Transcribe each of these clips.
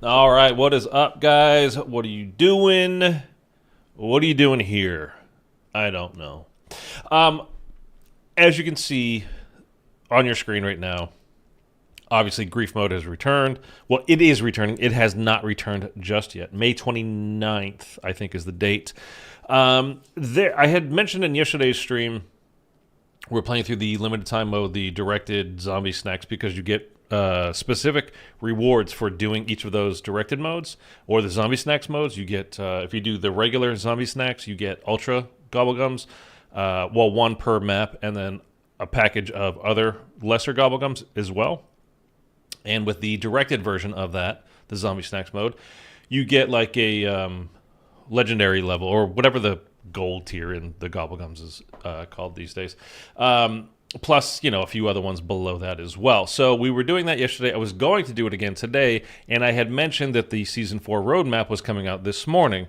All right, what is up, guys? What are you doing? What are you doing here? I don't know. Um, as you can see on your screen right now, obviously grief mode has returned. Well, it is returning. It has not returned just yet. May 29th, I think, is the date. I had mentioned in yesterday's stream, we're playing through the limited time mode, the directed zombie snacks, because you get specific rewards for doing each of those directed modes or the zombie snacks modes. You get, if you do the regular zombie snacks, you get ultra gobblegums, one per map, and then a package of other lesser gobblegums as well. And with the directed version of that, the zombie snacks mode, you get like a legendary level or whatever the gold tier in the gobblegums is called these days. Plus, a few other ones below that as well. So we were doing that yesterday. I was going to do it again today, and I had mentioned that the Season 4 roadmap was coming out this morning,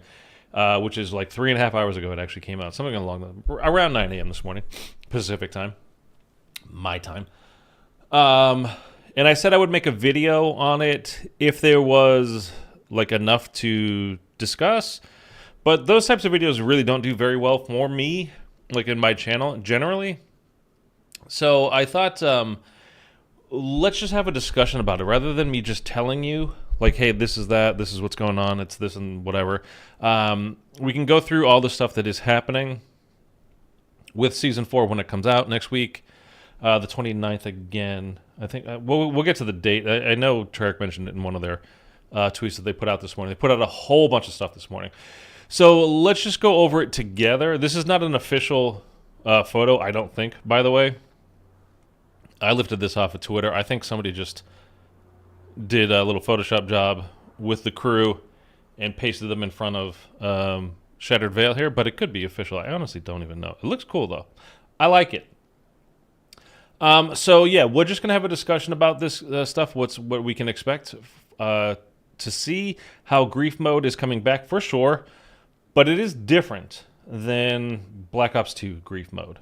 which is like 3.5 hours ago it actually came out. Something around 9 a.m. this morning, Pacific time, my time. And I said I would make a video on it if there was like enough to discuss. But those types of videos really don't do very well for me, like in my channel generally. So I thought, let's just have a discussion about it rather than me just telling you, like, hey, this is that, this is what's going on, it's this and whatever. We can go through all the stuff that is happening with Season 4 when it comes out next week, the 29th again. I think we'll get to the date. I know Tarek mentioned it in one of their tweets that they put out this morning. They put out a whole bunch of stuff this morning. So let's just go over it together. This is not an official photo, I don't think, by the way. I lifted this off of Twitter. I think somebody just did a little Photoshop job with the crew and pasted them in front of Shattered Veil here, but it could be official. I honestly don't even know. It looks cool, though. I like it. So, yeah, we're just going to have a discussion about this stuff, what we can expect to see how Grief Mode is coming back for sure, but it is different than Black Ops 2 Grief Mode.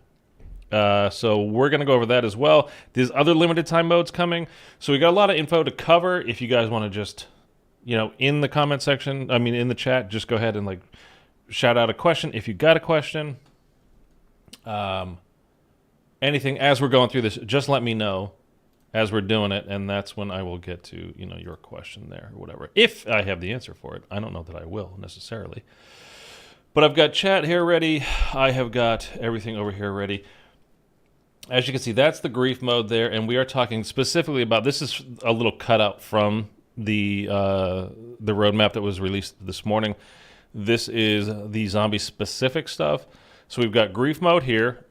So we're going to go over that as well. There's other limited time modes coming. So we got a lot of info to cover. If you guys want to just, in the comment section, in the chat, just go ahead and like shout out a question. If you got a question, anything as we're going through this, just let me know as we're doing it. And that's when I will get to, your question there or whatever. If I have the answer for it. I don't know that I will necessarily. But I've got chat here ready. I have got everything over here ready. As you can see, that's the grief mode there, and we are talking specifically about, this is a little cutout from the roadmap that was released this morning. This is the zombie-specific stuff. So we've got grief mode here.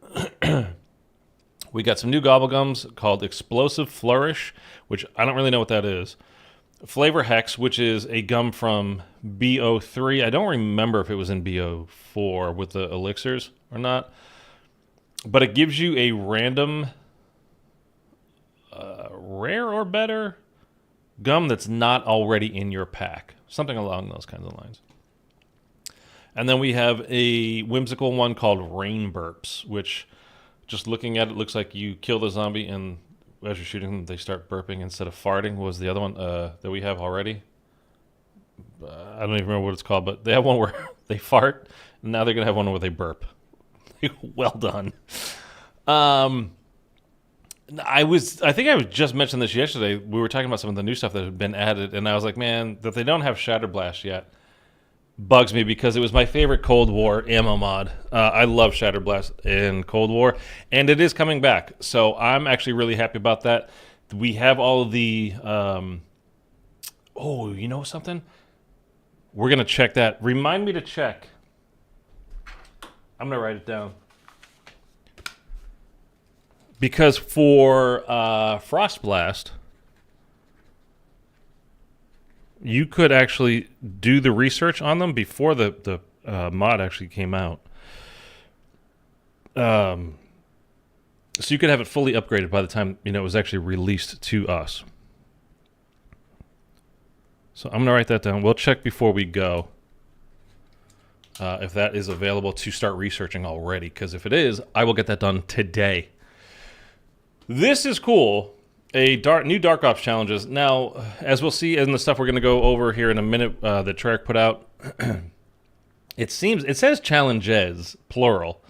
We got some new gobblegums called Explosive Flourish, which I don't really know what that is. Flavor Hex, which is a gum from BO3. I don't remember if it was in BO4 with the elixirs or not. But it gives you a random, rare or better gum that's not already in your pack. Something along those kinds of lines. And then we have a whimsical one called Rain Burps, which, just looking at it, looks like you kill the zombie and as you're shooting them, they start burping instead of farting. Was the other one that we have already? I don't even remember what it's called, but they have one where they fart, and now they're going to have one where they burp. Well done. I think I was just mentioning this yesterday. We were talking about some of the new stuff that had been added, and I was like, man, that they don't have Shatter Blast yet bugs me because it was my favorite Cold War ammo mod. I love Shatter Blast in Cold War, and it is coming back. So I'm actually really happy about that. We have all of the... oh, you know something? We're going to check that. Remind me to check. I'm going to write it down. Because for Frost Blast, you could actually do the research on them before the mod actually came out. So you could have it fully upgraded by the time it was actually released to us. So I'm going to write that down. We'll check before we go. If that is available to start researching already, because if it is, I will get that done today. This is cool New Dark Ops challenges. Now, as we'll see in the stuff we're going to go over here in a minute that Treyarch put out, it says challenges, plural.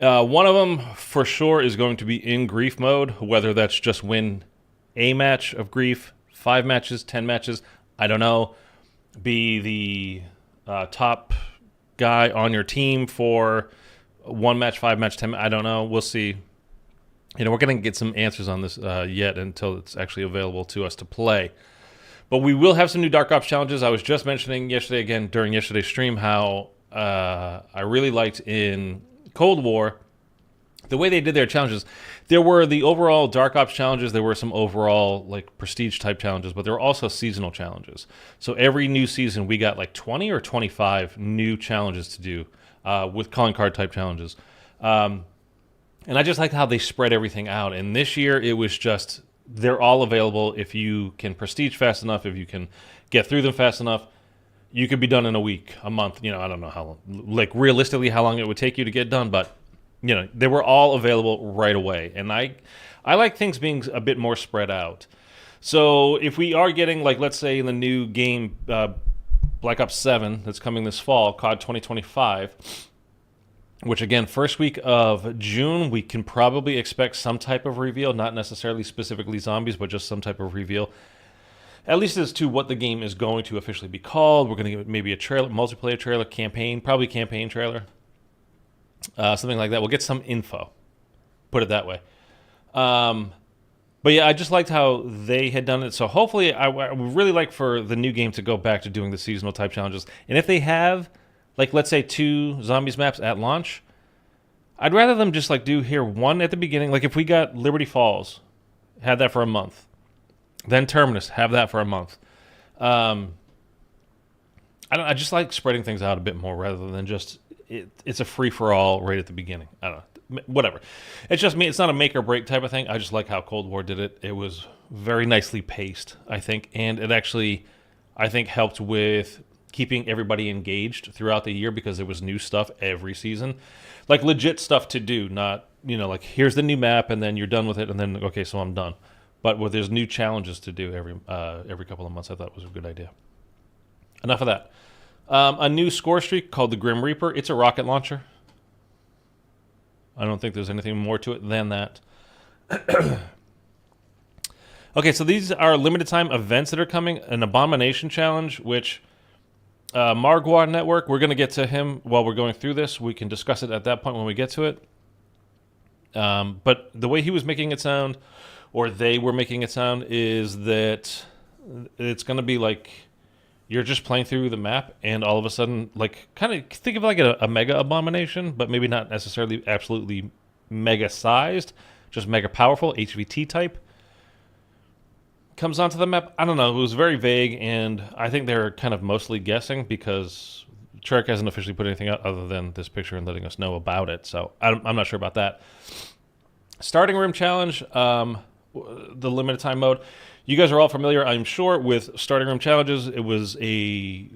One of them, for sure, is going to be in Grief mode, whether that's just win a match of Grief, 5 matches, 10 matches, I don't know. Be the top guy on your team for 1 match, 5 match, 10, I don't know. We'll see. We're going to get some answers on this yet until it's actually available to us to play. But we will have some new Dark Ops challenges. I was just mentioning yesterday, again, during yesterday's stream, how I really liked in Cold War the way they did their challenges. There were the overall Dark Ops challenges. There were some overall like prestige type challenges, but there were also seasonal challenges. So every new season, we got like 20 or 25 new challenges to do with calling card type challenges. And I just liked how they spread everything out. And this year, it was just, they're all available. If you can prestige fast enough, if you can get through them fast enough, you could be done in a week, a month. I don't know how long, like realistically how long it would take you to get done, but they were all available right away. And I like things being a bit more spread out. So if we are getting, like, let's say in the new game, Black Ops 7, that's coming this fall, COD 2025, which again, first week of June, we can probably expect some type of reveal, not necessarily specifically zombies, but just some type of reveal, at least as to what the game is going to officially be called. We're going to get maybe a trailer, multiplayer trailer, campaign, probably campaign trailer, something like that. We'll get some info, put it that way. But yeah, I just liked how they had done it. So hopefully, I would really like for the new game to go back to doing the seasonal type challenges. And if they have, like, let's say 2 zombies maps at launch, I'd rather them just like do here 1 at the beginning. Like if we got Liberty Falls, had that for a month, then Terminus, have that for a month. I just like spreading things out a bit more rather than just it's a free for all right at the beginning. I don't know, whatever. It's just me. It's not a make or break type of thing. I just like how Cold War did it. It was very nicely paced, I think, and it actually, I think, helped with keeping everybody engaged throughout the year because there was new stuff every season, like legit stuff to do, not like here's the new map and then you're done with it and then okay, so I'm done. But there's new challenges to do every couple of months. I thought was a good idea. Enough of that. A new score streak called the Grim Reaper. It's a rocket launcher. I don't think there's anything more to it than that. Okay, so these are limited time events that are coming. An Abomination Challenge, which Margwa Network, we're going to get to him while we're going through this. We can discuss it at that point when we get to it. But the way he was making it sound, or they were making it sound, is that it's going to be like you're just playing through the map and all of a sudden, like, kind of think of like a mega abomination, but maybe not necessarily absolutely mega sized, just mega powerful, HVT type, comes onto the map. I don't know. It was very vague, and I think they're kind of mostly guessing because Treyarch hasn't officially put anything out other than this picture and letting us know about it. So I'm not sure about that. Starting Room Challenge, the limited time mode. You guys are all familiar, I'm sure, with Starting Room Challenges. It was a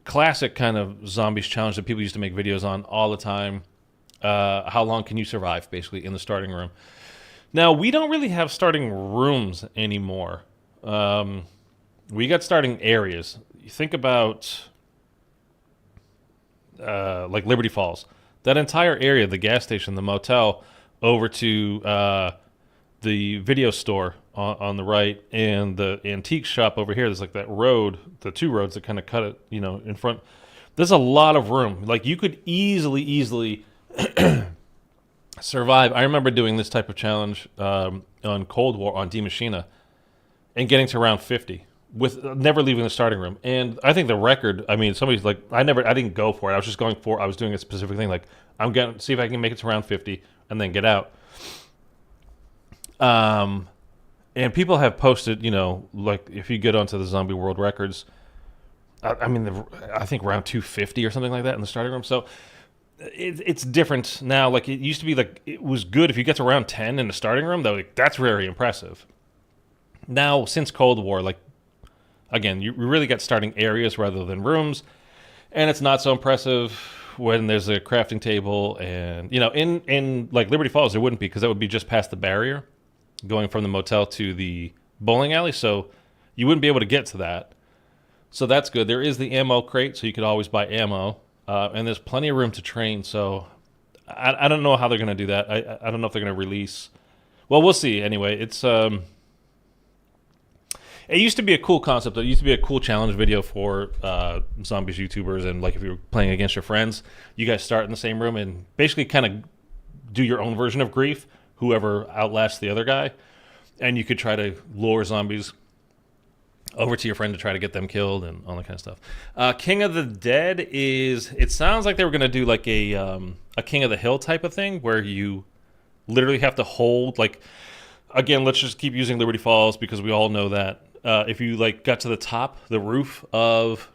classic kind of zombies challenge that people used to make videos on all the time. How long can you survive, basically, in the starting room? Now, we don't really have starting rooms anymore. We got starting areas. You think about like Liberty Falls. That entire area, the gas station, the motel, over to the video store on the right, and the antique shop over here. There's like that road, the 2 roads that kind of cut it, in front. There's a lot of room. Like you could easily survive. I remember doing this type of challenge on Cold War on D Machina and getting to around 50 with never leaving the starting room. And I think the record, I mean, somebody's like, I didn't go for it. I was just I was doing a specific thing. Like, I'm going to see if I can make it to around 50 and then get out. And people have posted, like if you get onto the Zombie World Records, I think around 250 or something like that in the starting room. So it's different now. Like it used to be, like it was good if you get to around 10 in the starting room. Though, like, that's very impressive. Now, since Cold War, like again, you really got starting areas rather than rooms, and it's not so impressive when there's a crafting table. And in like Liberty Falls, there wouldn't be, because that would be just past the barrier. going from the motel to the bowling alley, so you wouldn't be able to get to that. So that's good. There is the ammo crate, so you could always buy ammo, and there's plenty of room to train. So I don't know how they're going to do that. I don't know if they're going to release. Well, we'll see. Anyway, it's it used to be a cool concept. It used to be a cool challenge video for zombies YouTubers, and like if you were playing against your friends, you guys start in the same room and basically kind of do your own version of grief. Whoever outlasts the other guy, and you could try to lure zombies over to your friend to try to get them killed and all that kind of stuff. King of the Dead is, it sounds like they were going to do like a King of the Hill type of thing where you literally have to hold, like, again, let's just keep using Liberty Falls because we all know that if you like got to the top, the roof of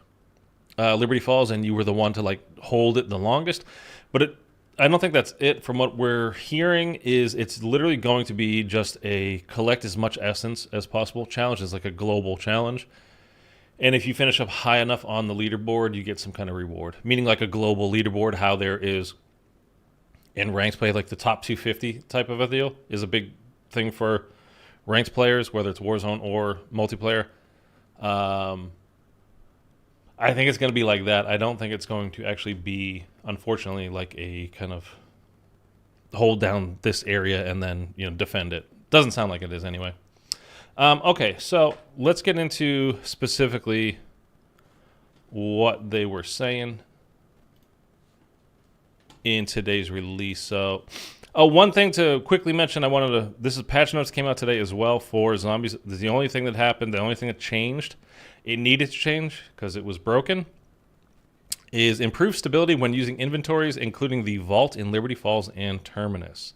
Liberty Falls, and you were the one to like hold it the longest, but I don't think that's it. From what we're hearing is it's literally going to be just a collect as much essence as possible challenge. It's like a global challenge. And if you finish up high enough on the leaderboard, you get some kind of reward. Meaning like a global leaderboard, how there is in ranked play, like the top 250 type of a deal is a big thing for ranked players, whether it's Warzone or multiplayer. I think it's going to be like that. I don't think it's going to actually be, unfortunately, like a kind of hold down this area and then, you know, defend it. Doesn't sound like it is anyway. Okay, so let's get into specifically what they were saying in today's release. So, one thing to quickly mention, this is patch notes came out today as well for zombies. This is the only thing that happened, the only thing that changed. It needed to change because it was broken. Is improved stability when using inventories, including the vault in Liberty Falls and Terminus.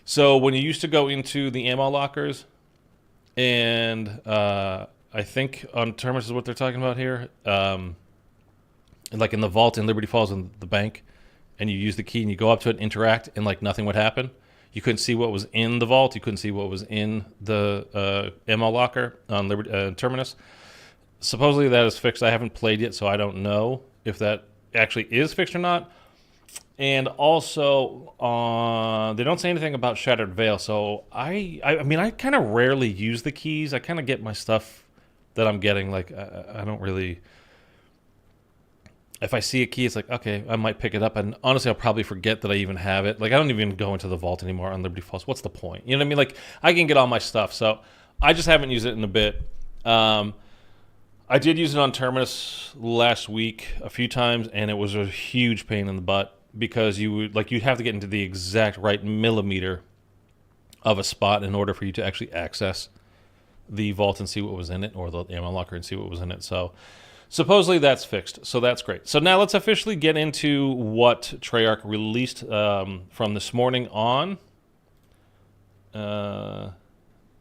So when you used to go into the ammo lockers, and I think on Terminus is what they're talking about here, like in the vault in Liberty Falls in the bank, and you use the key and you go up to it and interact, and like nothing would happen. You couldn't see what was in the vault. You couldn't see what was in the ammo locker on Terminus. Supposedly that is fixed. I haven't played yet, so I don't know if that actually is fixed or not. And also, they don't say anything about Shattered Veil. So I mean, I kind of rarely use the keys. I kind of get my stuff that I'm getting. Like I don't really. If I see a key, it's like, okay, I might pick it up. And honestly, I'll probably forget that I even have it. Like, I don't even go into the vault anymore on Liberty Falls. What's the point? You know what I mean? Like, I can get all my stuff. So I just haven't used it in a bit. I did use it on Terminus last week a few times, and it was a huge pain in the butt because you'd have to get into the exact right millimeter of a spot in order for you to actually access the vault and see what was in it, or the ammo locker and see what was in it. So supposedly that's fixed, so that's great. So now let's officially get into what Treyarch released from this morning on,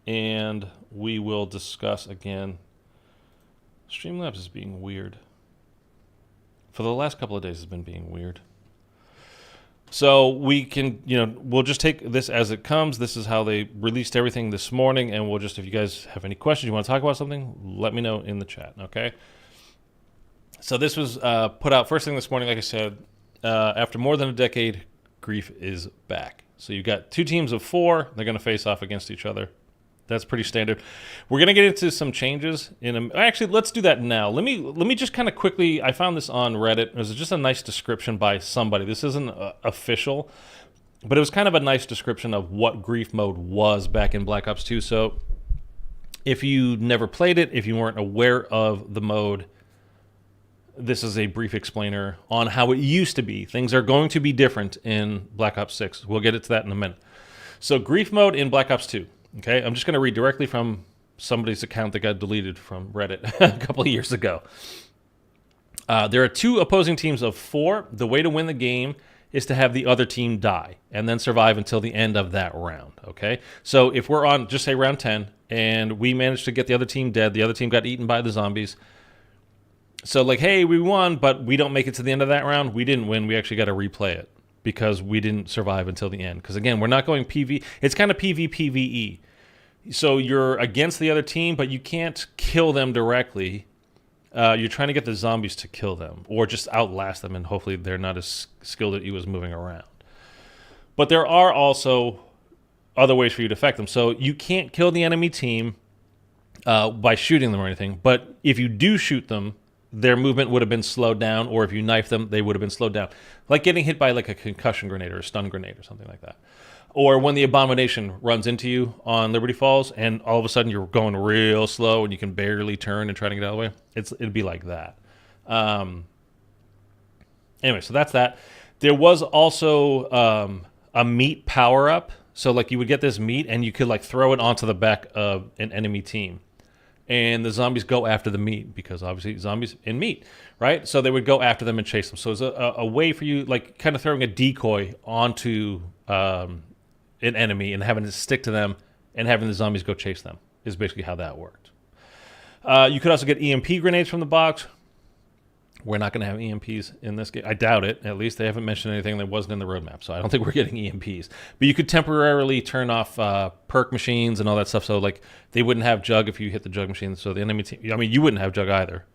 and we will discuss again. Streamlabs is being weird. For the last couple of days, it's been being weird. So we can, we'll just take this as it comes. This is how they released everything this morning, and we'll just, if you guys have any questions, you want to talk about something, let me know in the chat, okay? So this was put out first thing this morning, like I said, after more than a decade, Grief is back. So you've got 2 teams of 4. They're going to face off against each other. That's pretty standard. We're going to get into some changes actually, let's do that now. Let me just kind of quickly, I found this on Reddit. It was just a nice description by somebody. This isn't official, but it was kind of a nice description of what Grief mode was back in Black Ops 2. So if you never played it, if you weren't aware of the mode, this is a brief explainer on how it used to be. Things are going to be different in Black Ops 6. We'll get into that in a minute. So Grief mode in Black Ops 2. Okay, I'm just going to read directly from somebody's account that got deleted from Reddit a couple of years ago. There are 2 opposing teams of 4. The way to win the game is to have the other team die and then survive until the end of that round. Okay, so if we're on, just say round 10, and we managed to get the other team dead, the other team got eaten by the zombies. So like, hey, we won, but we don't make it to the end of that round. We didn't win. We actually got to replay it, because we didn't survive until the end. Because again, we're not going PV. It's kind of PvPvE. So you're against the other team, but you can't kill them directly. You're trying to get the zombies to kill them, or just outlast them, and hopefully they're not as skilled at you as moving around. But there are also other ways for you to affect them. So you can't kill the enemy team by shooting them or anything, but if you do shoot them, their movement would have been slowed down, or if you knife them, they would have been slowed down. Like getting hit by like a concussion grenade or a stun grenade or something like that. Or when the Abomination runs into you on Liberty Falls and all of a sudden you're going real slow and you can barely turn and try to get out of the way. It'd be like that. Anyway, so that's that. There was also a meat power-up. So like you would get this meat and you could like throw it onto the back of an enemy team. And the zombies go after the meat because obviously zombies in meat, right? So they would go after them and chase them. So it's a way for you, like kind of throwing a decoy onto an enemy and having to stick to them and having the zombies go chase them is basically how that worked. You could also get EMP grenades from the box. We're not going to have EMPs in this game. I doubt it. At least they haven't mentioned anything that wasn't in the roadmap, so I don't think we're getting EMPs. But you could temporarily turn off perk machines and all that stuff, so like they wouldn't have Jug if you hit the Jug machine. So the enemy team, I mean, you wouldn't have Jug either,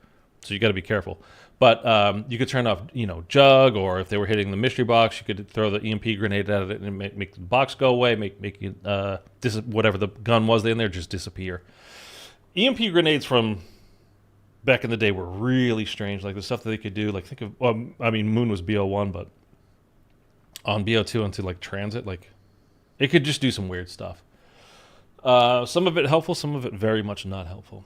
so you got to be careful. But you could turn off, Jug, or if they were hitting the mystery box, you could throw the EMP grenade at it and make the box go away, make whatever the gun was in there just disappear. EMP grenades from back in the day were really strange, like the stuff that they could do. Like think of, Moon was BO1, but on BO2 onto like transit, like it could just do some weird stuff. Some of it helpful, some of it very much not helpful.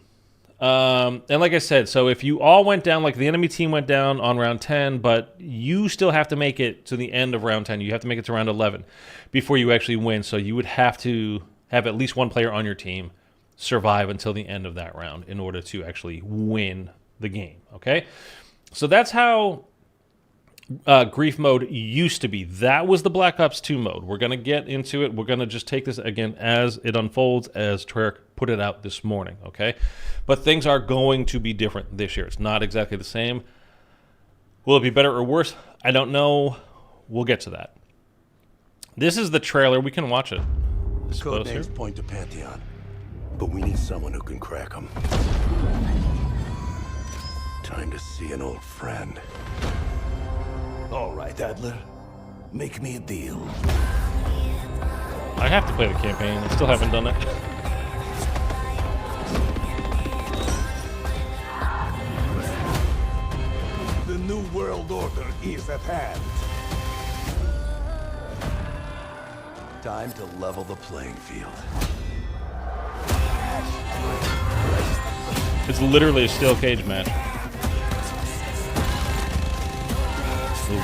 And like I said, so if you all went down, like the enemy team went down on round 10, but you still have to make it to the end of round 10. You have to make it to round 11 before you actually win. So you would have to have at least one player on your team survive until the end of that round in order to actually win the game, okay? So that's how Grief mode used to be. That was the Black Ops 2 mode. We're going to get into it. We're going to just take this again as it unfolds, as Treyarch put it out this morning, okay? But things are going to be different this year. It's not exactly the same. Will it be better or worse? I don't know. We'll get to that. This is the trailer. We can watch it. Code names point to Pantheon, but we need someone who can crack them. Time to see an old friend. All right, Adler. Make me a deal. I have to play the campaign. I still haven't done it. The New World Order is at hand. Time to level the playing field. It's literally a steel cage match.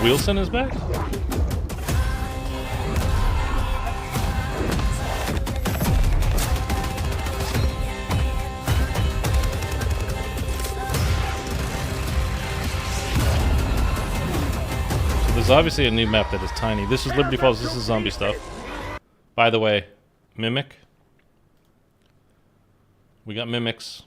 Wilson is back? So there's obviously a new map that is tiny. This is Liberty Falls, this is zombie stuff. By the way, Mimic. We got mimics.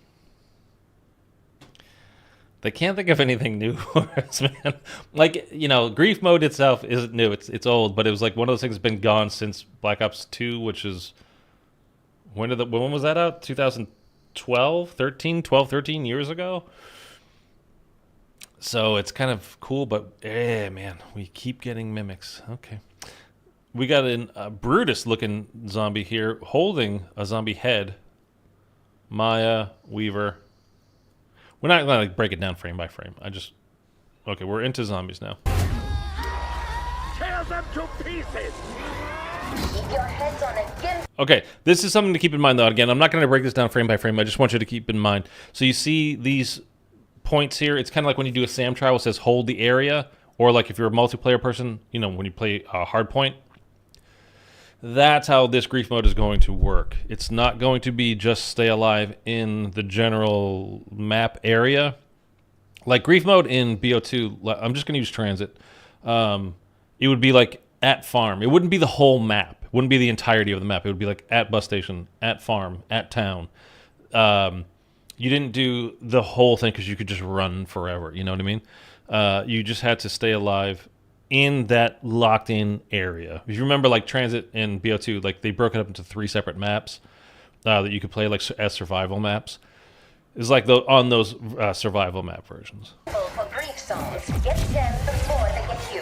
They can't think of anything new for us, man. Like, Grief mode itself isn't new. It's old, but it was like one of those things that's been gone since Black Ops 2, which is when was that out? 2012, 13 years ago. So it's kind of cool, but man, we keep getting mimics. Okay. We got a Brutus looking zombie here holding a zombie head. Maya, Weaver. We're not going to break it down frame by frame. Okay, we're into zombies now. Tear them to pieces! Keep your heads on again. Okay, this is something to keep in mind, though. Again, I'm not going to break this down frame by frame. I just want you to keep in mind. So you see these points here. It's kind of like when you do a SAM trial, it says hold the area. Or like if you're a multiplayer person, when you play Hardpoint. That's how this Grief mode is going to work. It's not going to be just stay alive in the general map area. Like Grief mode in BO2, I'm just going to use transit. It would be like at farm. It wouldn't be the whole map. It wouldn't be the entirety of the map. It would be like at bus station, at farm, at town. You didn't do the whole thing because you could just run forever. You know what I mean? You just had to stay alive in that locked-in area. If you remember, like Transit and BO2, like they broke it up into 3 separate maps that you could play like as survival maps. It's like on those survival map versions. For grief songs, get them before they get you.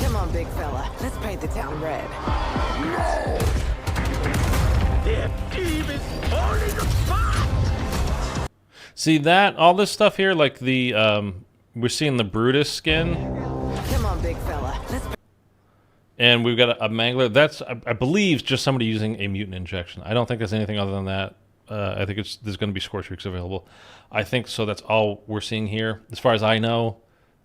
Come on, big fella. Let's paint the town red. Their team is falling apart! See that? All this stuff here, like the, we're seeing the Brutus skin. Come on, big fella. Let's And we've got a Mangler. That's, I believe, just somebody using a mutant injection. I don't think there's anything other than that. I think there's going to be score streaks available. I think so. That's all we're seeing here. As far as I know,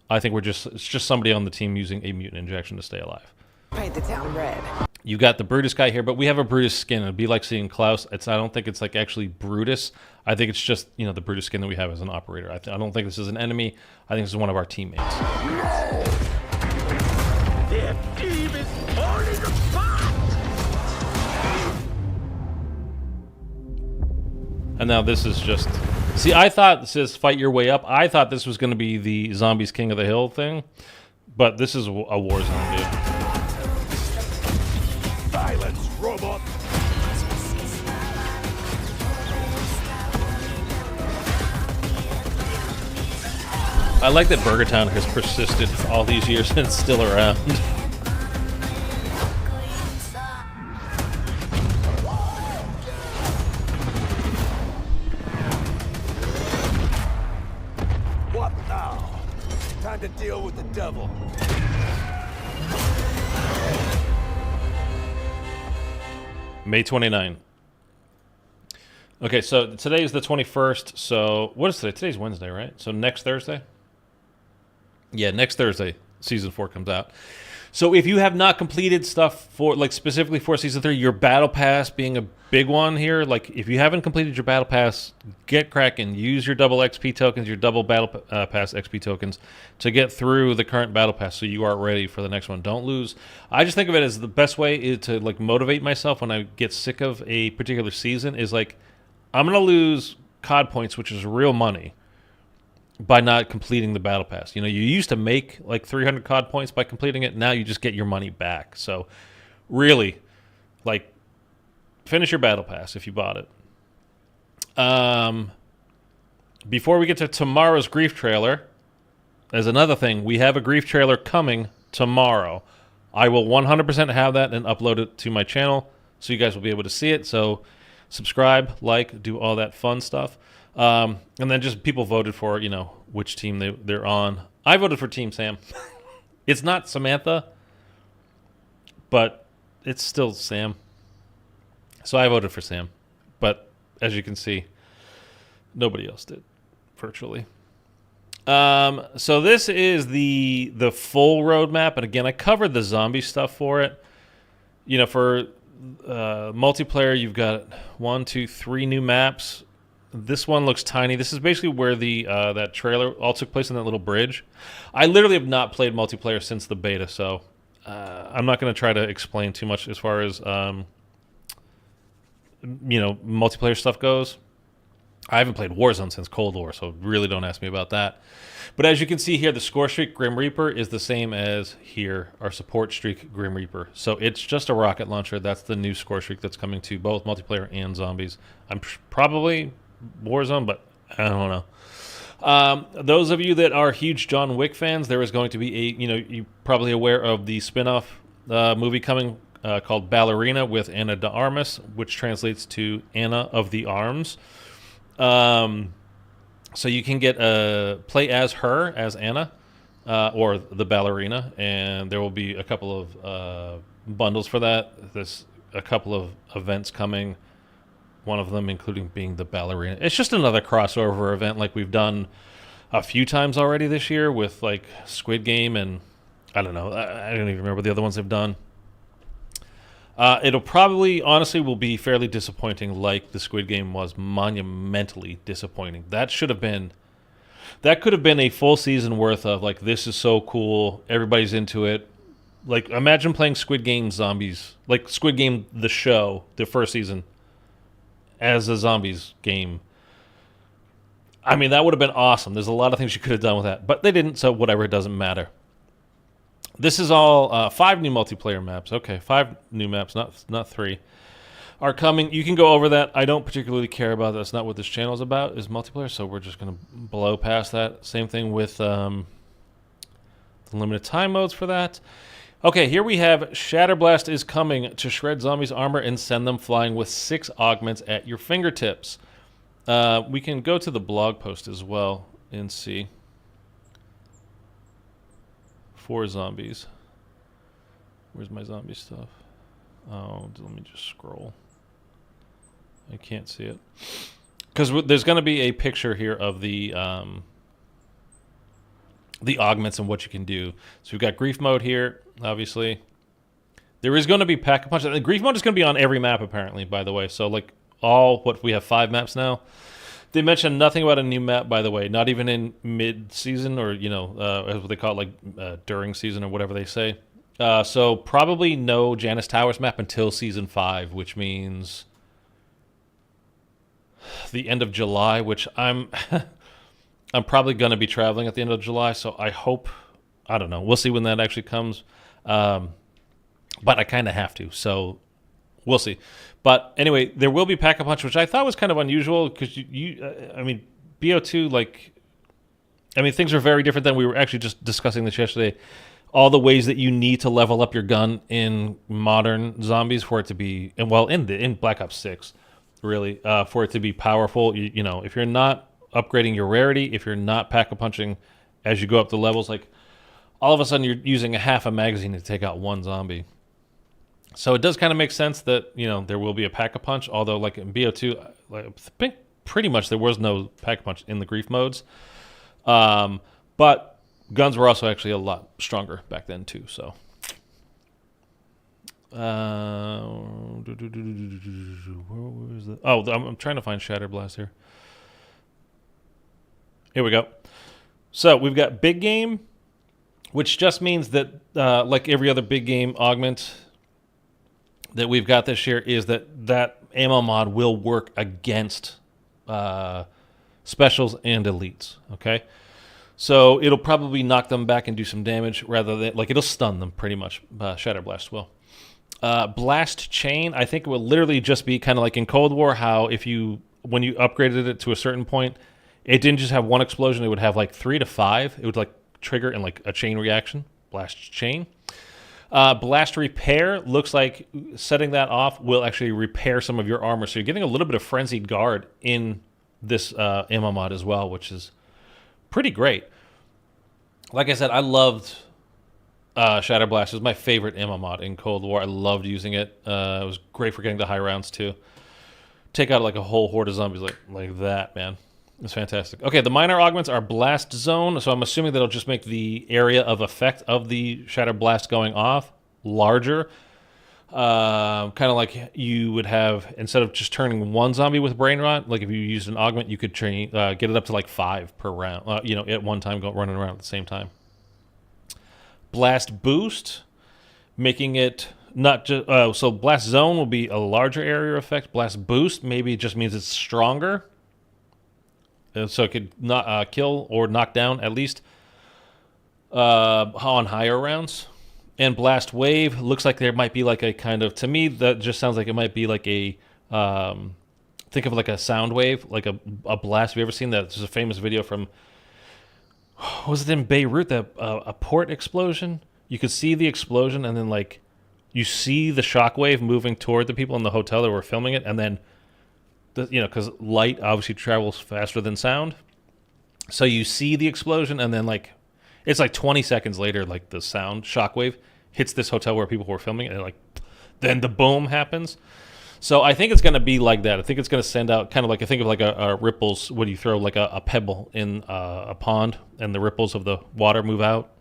I think it's just somebody on the team using a mutant injection to stay alive. paint the town red. You got the Brutus guy here, but we have a Brutus skin. It'd be like seeing Klaus. I don't think it's like actually Brutus. I think it's just, you know, the Brutus skin that we have as an operator. I don't think this is an enemy. I think this is one of our teammates. Their team is falling apart! And now this is just... See, I thought it says fight your way up. I thought this was going to be the Zombies King of the Hill thing. But this is a war zone, dude. Silence, robot! I like that Burgertown has persisted all these years and it's still around. What now? Time to deal with the devil. May 29. Okay, so today is the 21st, so what is today? Today's Wednesday, right? So next Thursday? Yeah, next Thursday, Season 4 comes out. So if you have not completed stuff for, like, specifically for Season 3, your Battle Pass being a big one here, like, if you haven't completed your Battle Pass, get cracking. Use your double XP tokens, your double Battle Pass XP tokens to get through the current Battle Pass so you are ready for the next one. Don't lose. I just think of it as the best way is to, like, motivate myself when I get sick of a particular season is, like, I'm going to lose COD points, which is real money, by not completing the Battle Pass. You know, you used to make like 300 COD points by completing it. Now you just get your money back. So really, like, finish your Battle Pass if you bought it. Before we get to tomorrow's Grief trailer, there's another thing. We have a Grief trailer coming tomorrow. I will 100% have that and upload it to my channel so you guys will be able to see it. So subscribe, like, do all that fun stuff. And then just people voted for, you know, which team they're on. I voted for Team Sam. It's not Samantha, but it's still Sam. So I voted for Sam. But as you can see, nobody else did, virtually. So this is the full roadmap. And again, I covered the zombie stuff for it. You know, for multiplayer, you've got 1, 2, 3 new maps. This one looks tiny. This is basically where the that trailer all took place in that little bridge. I literally have not played multiplayer since the beta, so I'm not going to try to explain too much as far as you know, multiplayer stuff goes. I haven't played Warzone since Cold War, so really don't ask me about that. But as you can see here, the score streak Grim Reaper is the same as here, our support streak Grim Reaper. So it's just a rocket launcher. That's the new score streak that's coming to both multiplayer and zombies. I'm probably Warzone, but I don't know. Those of you that are huge John Wick fans, there is going to be a, you know, you're probably aware of the spin-off movie coming called Ballerina with Ana de Armas, which translates to Anna of the Arms. So you can get play as her, as Anna, or the ballerina, and there will be a couple of bundles for that. There's a couple of events coming, one of them including being the ballerina. It's just another crossover event like we've done a few times already this year with like Squid Game and I don't know. I don't even remember the other ones they've done. It'll probably, honestly, will be fairly disappointing like the Squid Game was monumentally disappointing. That could have been a full season worth of, like, this is so cool, everybody's into it. Like, imagine playing Squid Game Zombies, like Squid Game the show, the first season, as a zombies game. I mean, that would have been awesome. There's a lot of things you could have done with that, but they didn't, so whatever, it doesn't matter. This is all 5 new multiplayer maps. Okay, 5 new maps, not 3, are coming. You can go over that. I don't particularly care about that. That's not what this channel is about, is multiplayer, so we're just going to blow past that. Same thing with the limited time modes for that. Okay, here we have Shatterblast is coming to shred zombies' armor and send them flying with 6 augments at your fingertips. We can go to the blog post as well and see. 4 zombies. Where's my zombie stuff? Oh, let me just scroll. I can't see it. Because there's going to be a picture here of the augments and what you can do. So we've got grief mode here, obviously. There is going to be pack-a-punch. The grief mode is going to be on every map, apparently, by the way. So, like, we have 5 maps now. They mentioned nothing about a new map, by the way. Not even in mid-season or, as what they call it, like, during season or whatever they say. So probably no Janus Towers map until Season 5, which means the end of July, which I'm probably going to be traveling at the end of July, so I hope, I don't know, we'll see when that actually comes. But I kind of have to, so we'll see. But anyway, there will be Pack-a-Punch, which I thought was kind of unusual because BO2, things are very different than we were actually just discussing this yesterday. All the ways that you need to level up your gun in modern zombies for it to be, in Black Ops 6, really, for it to be powerful. If you're not upgrading your rarity, if you're not pack-a-punching as you go up the levels, like all of a sudden you're using a half a magazine to take out 1 zombie. So it does kind of make sense that, there will be a pack-a-punch, although like in BO2, I think pretty much there was no pack-a-punch in the grief modes. But guns were also actually a lot stronger back then too, so. Where is the? Oh, I'm trying to find Shatterblast here. Here we go. So we've got big game, which just means that, like every other big game augment that we've got this year, is that ammo mod will work against specials and elites. Okay, so it'll probably knock them back and do some damage rather than it'll stun them pretty much. Shatterblast will. Blast Chain, I think it will literally just be kind of like in Cold War, how when you upgraded it to a certain point, it didn't just have 1 explosion, it would have like 3 to 5. It would trigger in a chain reaction. Blast Chain. Blast Repair looks like setting that off will actually repair some of your armor. So you're getting a little bit of Frenzied Guard in this ammo mod as well, which is pretty great. Like I said, I loved Shatterblast. It was my favorite ammo mod in Cold War. I loved using it. It was great for getting to high rounds too. Take out a whole horde of zombies like that, man. It's fantastic. Okay, the minor augments are Blast Zone, so I'm assuming that'll just make the area of effect of the Shatter Blast going off larger. Kind of like you would have, instead of just turning 1 zombie with Brain Rot, like if you used an augment, you could get it up to 5 per round, at one time, running around at the same time. Blast Boost, making it not just, so Blast Zone will be a larger area effect. Blast Boost maybe just means it's stronger. So it could not kill or knock down at least on higher rounds. And Blast Wave looks like there might be a kind of, to me, that just sounds like it might be a, think of a sound wave, like a blast. Have you ever seen that? There's a famous video from, was it in Beirut, a port explosion? You could see the explosion and then you see the shockwave moving toward the people in the hotel that were filming it, and then because light obviously travels faster than sound. So you see the explosion, and then it's 20 seconds later, the sound shockwave hits this hotel where people were filming it, and then the boom happens. So I think it's going to be like that. I think it's going to send out kind of I think of a ripples when you throw a pebble in a pond, and the ripples of the water move out,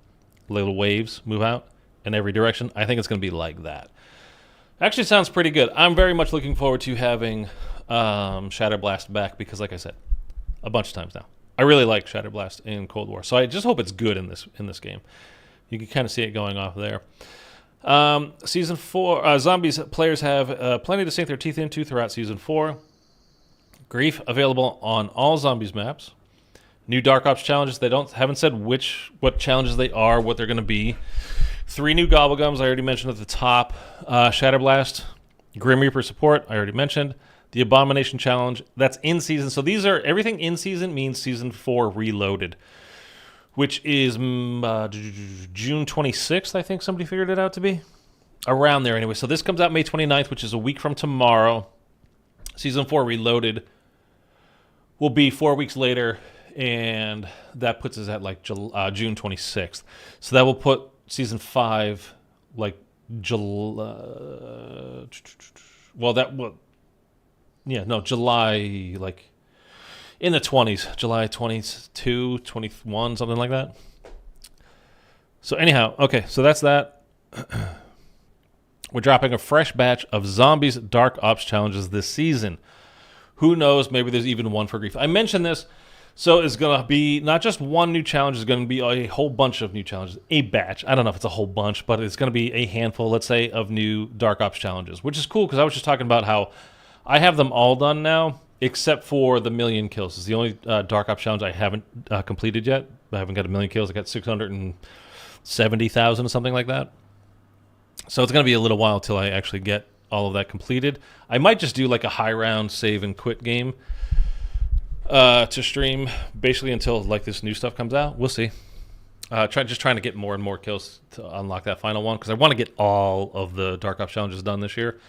little waves move out in every direction. I think it's going to be like that. Actually sounds pretty good. I'm very much looking forward to having Shatterblast back because, like I said, a bunch of times now, I really like Shatterblast in Cold War. So I just hope it's good in this game. You can kind of see it going off there. Season 4, Zombies players have plenty to sink their teeth into throughout Season 4. Grief available on all Zombies maps. New Dark Ops challenges. They haven't said what challenges they are, what they're going to be. 3 new Gobblegums I already mentioned at the top. Shatterblast, Grim Reaper support I already mentioned. The Abomination Challenge, that's in season. So these are, everything in season means Season 4 reloaded. which is June 26th, I think somebody figured it out to be. Around there anyway. So this comes out May 29th, which is a week from tomorrow. Season 4 Reloaded will be 4 weeks later, and that puts us at like June 26th. So that will put Season 5 like July... Well, that will... Yeah, no, July, like... in the 20s, July 22, 21, something like that. So anyhow, okay, so that's that. We're dropping a fresh batch of Zombies Dark Ops challenges this season. Who knows, maybe there's even one for Grief. I mentioned this, so it's going to be not just one new challenge, it's going to be a whole bunch of new challenges. A batch, I don't know if it's a whole bunch, but it's going to be a handful, let's say, of new Dark Ops challenges, which is cool because I was just talking about how I have them all done now, except for the 1,000,000 kills. It's the only Dark Ops challenge I haven't completed yet. I haven't got 1,000,000 kills. I got 670,000 or something like that. So it's going to be a little while till I actually get all of that completed. I might just do like a high round save and quit game to stream, basically until like this new stuff comes out. We'll see. Just trying to get more and more kills to unlock that final one because I want to get all of the Dark Ops challenges done this year.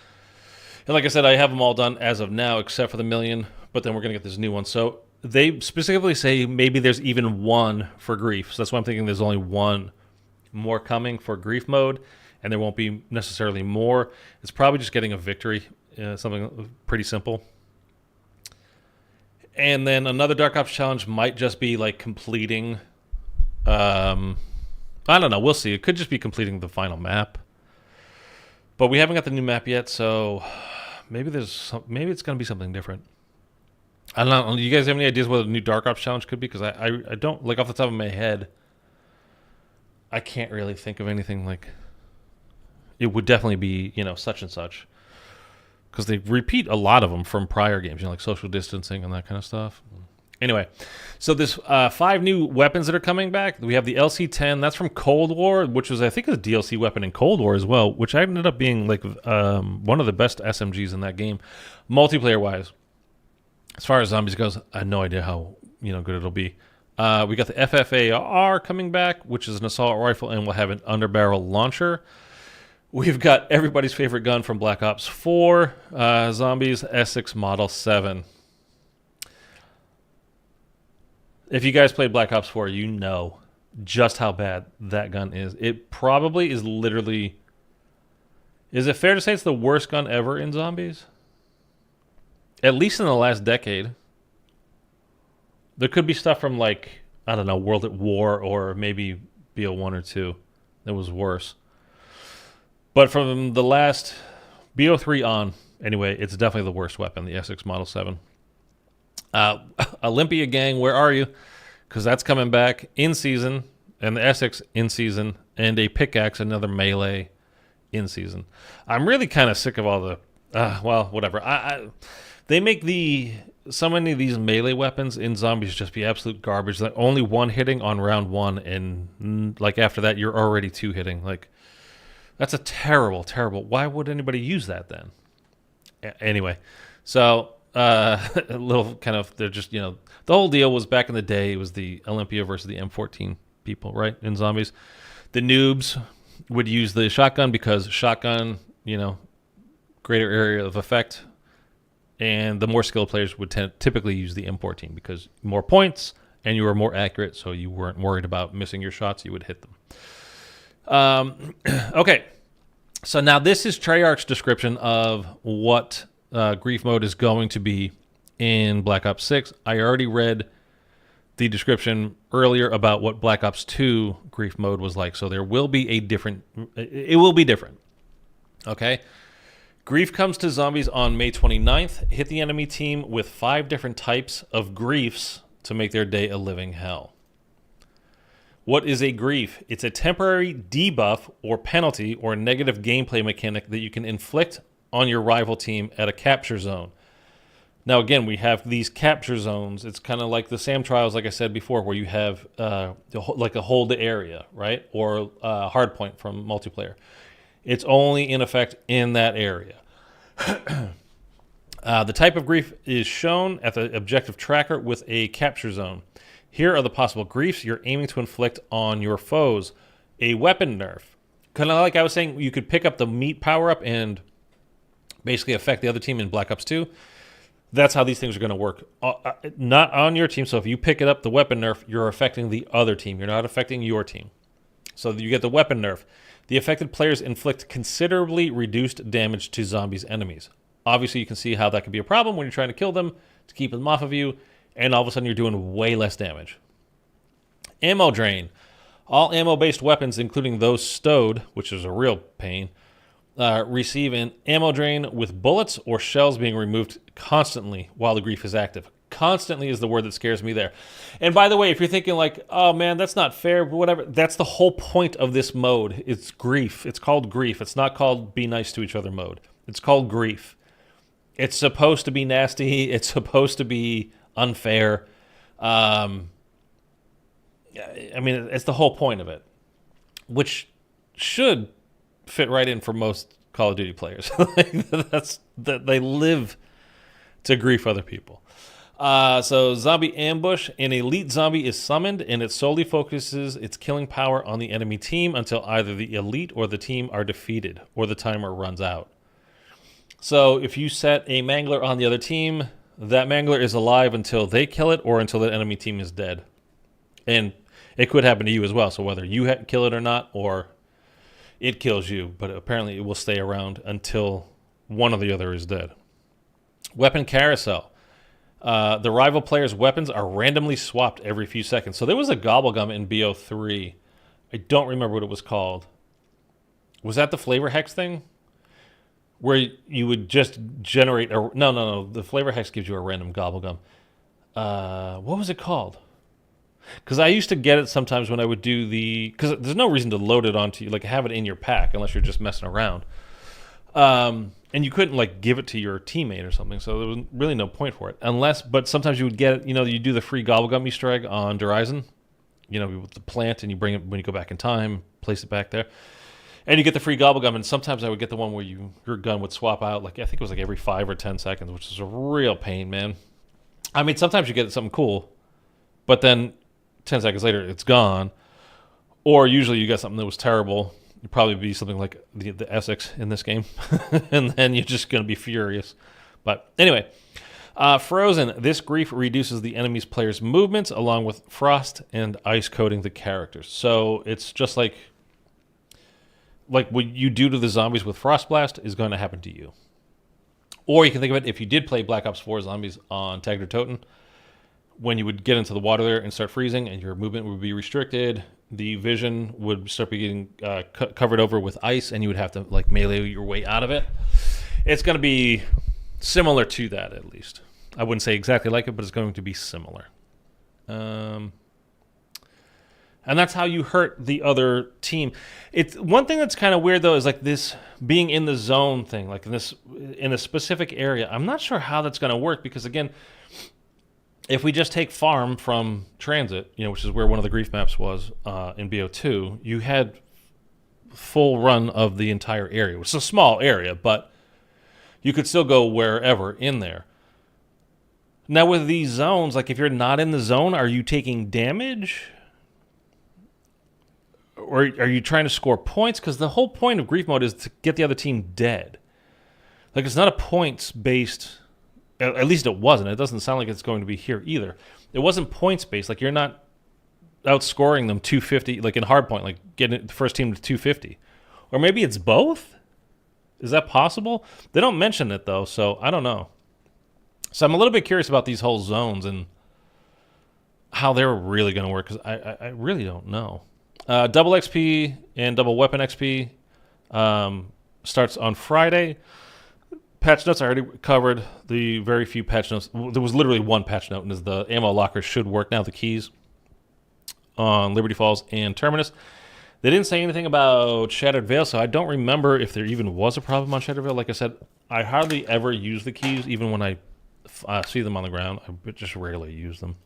And like I said, I have them all done as of now, except for the 1,000,000, but then we're going to get this new one. So they specifically say maybe there's even one for Grief. So that's why I'm thinking there's only one more coming for Grief mode, and there won't be necessarily more. It's probably just getting a victory, something pretty simple. And then another Dark Ops challenge might just be like completing, I don't know, we'll see. It could just be completing the final map. But we haven't got the new map yet, so maybe maybe it's going to be something different. I don't know. Do you guys have any ideas what a new Dark Ops challenge could be? Because I don't, like off the top of my head, I can't really think of anything like... It would definitely be, such and such. Because they repeat a lot of them from prior games, like social distancing and that kind of stuff. Anyway, so there's 5 new weapons that are coming back. We have the LC-10. That's from Cold War, which was, I think, a DLC weapon in Cold War as well, which ended up being like one of the best SMGs in that game, multiplayer-wise. As far as zombies goes, I have no idea how good it'll be. We got the FFAR coming back, which is an assault rifle, and we'll have an underbarrel launcher. We've got everybody's favorite gun from Black Ops 4, Zombies S6 Model 7. If you guys played Black Ops 4, you know just how bad that gun is. It probably is literally... Is it fair to say it's the worst gun ever in Zombies? At least in the last decade. There could be stuff from, like, I don't know, World at War or maybe BO1 or 2 that was worse. But from the last BO3 on, anyway, it's definitely the worst weapon, the S6 Model 7. Olympia Gang, where are you? Because that's coming back in season, and the S6 in season, and a pickaxe, another melee in season. I'm really kind of sick of all the, well, whatever. They make so many of these melee weapons in Zombies just be absolute garbage. Like only one hitting on round 1, and like after that, you're already 2 hitting. Like that's a terrible. Why would anybody use that then? Anyway, so. A little kind of, they're just, the whole deal was back in the day, it was the Olympia versus the M14 people, right, in Zombies. The noobs would use the shotgun because shotgun, greater area of effect, and the more skilled players would typically use the M14 because more points, and you were more accurate, so you weren't worried about missing your shots, you would hit them. Okay, so now this is Treyarch's description of what... Grief mode is going to be in Black Ops 6. I already read the description earlier about what Black Ops 2 Grief mode was like, so there will be it will be different. Okay? Grief comes to Zombies on May 29th. Hit the enemy team with 5 different types of griefs to make their day a living hell. What is a grief? It's a temporary debuff or penalty or negative gameplay mechanic that you can inflict on your rival team at a capture zone. Now, again, we have these capture zones. It's kind of like the SAM trials, like I said before, where you have like a hold area, right? Or hard point from multiplayer. It's only in effect in that area. The type of grief is shown at the objective tracker with a capture zone. Here are the possible griefs you're aiming to inflict on your foes. A weapon nerf. Kind of like I was saying, you could pick up the meat power-up and basically affect the other team in Black Ops 2. That's how these things are going to work. Not on your team, so if you pick it up, the weapon nerf, you're affecting the other team. You're not affecting your team. So you get the weapon nerf. The affected players inflict considerably reduced damage to zombies' enemies. Obviously, you can see how that could be a problem when you're trying to kill them, to keep them off of you, and all of a sudden you're doing way less damage. Ammo drain. All ammo-based weapons, including those stowed, which is a real pain, receive an ammo drain with bullets or shells being removed constantly while the grief is active. Constantly is the word that scares me there. And by the way, if you're thinking like, oh man, that's not fair, whatever, that's the whole point of this mode. It's grief. It's called grief. It's not called be nice to each other mode. It's called grief. It's supposed to be nasty. It's supposed to be unfair. I mean, it's the whole point of it, which should fit right in for most Call of Duty players. That's that they live to grief other people. So zombie ambush. An elite zombie is summoned, and it solely focuses its killing power on the enemy team until either the elite or the team are defeated or the timer runs out. So if you set a mangler on the other team, that mangler is alive until they kill it or until the enemy team is dead. And it could happen to you as well. So whether you kill it or not, or it kills you, but apparently it will stay around until one or the other is dead. Weapon carousel. The rival player's weapons are randomly swapped every few seconds. So there was a gobblegum in BO3. I don't remember what it was called. Was that the flavor hex thing? Where you would just generate a... No. The flavor hex gives you a random gobblegum. What was it called? Because I used to get it sometimes when I would do the... Because there's no reason to load it onto you, like have it in your pack unless you're just messing around. And you couldn't like give it to your teammate or something, so there was really no point for it. But sometimes you would get it, you do the free gobblegum Easter egg on Horizon, with the plant, and you bring it when you go back in time, place it back there. And you get the free gobblegum, and sometimes I would get the one where your gun would swap out, like I think it was like every 5 or 10 seconds, which is a real pain, man. I mean, sometimes you get something cool, but then 10 seconds later, it's gone. Or usually you get something that was terrible. It'd probably be something like the Essex in this game. And then you're just going to be furious. But anyway, Frozen. This grief reduces the enemy's player's movements along with frost and ice coating the characters. So it's just like what you do to the zombies with Frost Blast is going to happen to you. Or you can think of it, if you did play Black Ops 4 Zombies on Tagger Toten, when you would get into the water there and start freezing and your movement would be restricted, the vision would start getting covered over with ice, and you would have to like melee your way out of it. It's going to be similar to that, at least. I wouldn't say exactly like it, but it's going to be similar. And that's how you hurt the other team. It's one thing that's kind of weird though is like this being in the zone thing, like in a specific area. I'm not sure how that's going to work because again, if we just take farm from transit, which is where one of the grief maps was in BO2, you had full run of the entire area. It's a small area, but you could still go wherever in there. Now with these zones, like if you're not in the zone, are you taking damage? Or are you trying to score points? Because the whole point of grief mode is to get the other team dead. Like it's not a points-based... At least it wasn't. It doesn't sound like it's going to be here either. It wasn't points-based. Like, you're not outscoring them 250, like in Hardpoint, like getting the first team to 250. Or maybe it's both? Is that possible? They don't mention it, though, so I don't know. So I'm a little bit curious about these whole zones and how they're really going to work, because I really don't know. Double XP and double weapon XP starts on Friday. Patch notes I already covered. The very few patch notes. There was literally one patch note, and is the ammo locker should work now. The keys on Liberty Falls and Terminus. They didn't say anything about Shattered Veil, so I don't remember if there even was a problem on Shattered Veil. Like I said, I hardly ever use the keys, even when I see them on the ground. I just rarely use them.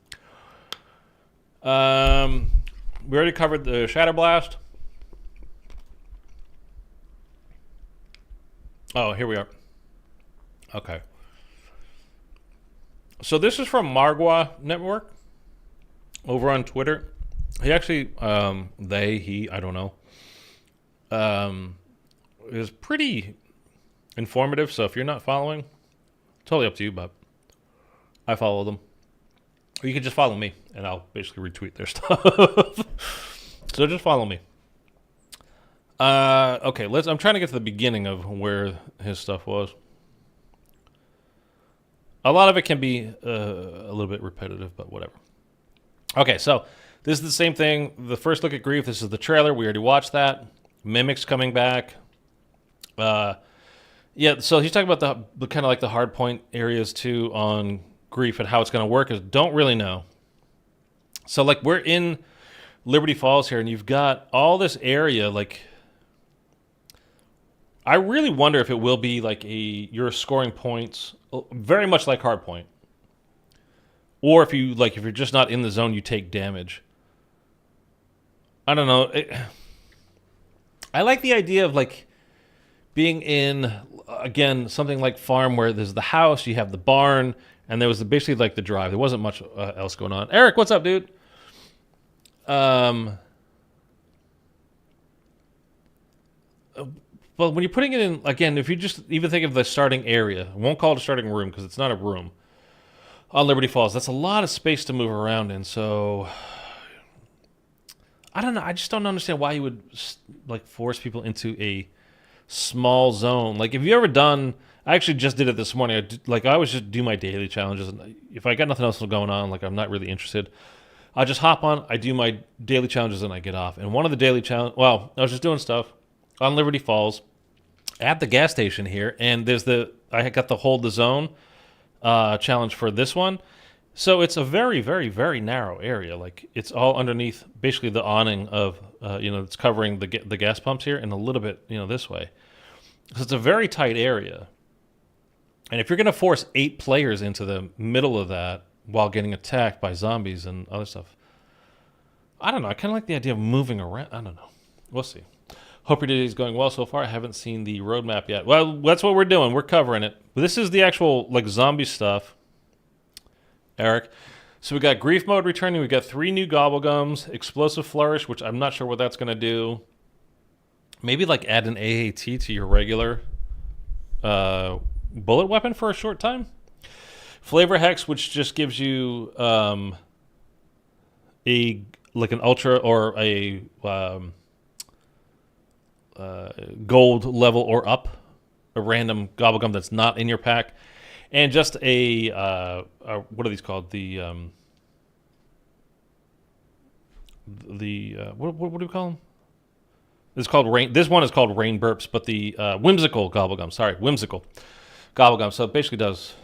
We already covered the Shatter Blast. Oh, here we are. Okay. So this is from Margwa Network, over on Twitter. He actually, I don't know, is pretty informative. So if you're not following, totally up to you, but I follow them. Or you can just follow me, and I'll basically retweet their stuff. So just follow me. Okay, I'm trying to get to the beginning of where his stuff was. A lot of it can be a little bit repetitive, but whatever. Okay, so this is the same thing. The first look at Grief. This is the trailer. We already watched that. Mimics coming back. Yeah, so he's talking about the kind of like the hard point areas too on Grief and how it's going to work. Is don't really know. So like we're in Liberty Falls here, and you've got all this area. Like, I really wonder if it will be like you're scoring points, very much like Hardpoint, or if you're just not in the zone, you take damage. I don't know. I like the idea of like being in again something like Farm, where there's the house, you have the barn, and there was basically like the drive. There wasn't much else going on. Eric, what's up, dude? Well, when you're putting it in, again, if you just even think of the starting area, I won't call it a starting room because it's not a room. On Liberty Falls, that's a lot of space to move around in. So, I don't know. I just don't understand why you would like force people into a small zone. Like, have you ever done? I actually just did it this morning. I always just do my daily challenges. And if I got nothing else going on, like I'm not really interested, I just hop on. I do my daily challenges and I get off. And one of the daily challenge, well, I was just doing stuff on Liberty Falls at the gas station here, and I got the hold the zone challenge for this one. So it's a very, very, very narrow area. Like it's all underneath basically the awning of it's covering the gas pumps here and a little bit this way. So it's a very tight area. And if you're going to force 8 players into the middle of that while getting attacked by zombies and other stuff, I don't know. I kind of like the idea of moving around. I don't know. We'll see. Hope your day is going well so far. I haven't seen the roadmap yet. Well, that's what we're doing. We're covering it. But this is the actual like zombie stuff, Eric. So we got Grief Mode returning. We got 3 new Gobblegums, Explosive Flourish, which I'm not sure what that's going to do. Maybe like add an AAT to your regular bullet weapon for a short time. Flavor Hex, which just gives you an ultra or a gold level or up, a random Gobblegum that's not in your pack, and just a what are these called? What do we call them? It's called Rain. This one is called Rain Burps, but the Whimsical Gobblegum. Sorry, Whimsical Gobblegum. So it basically does,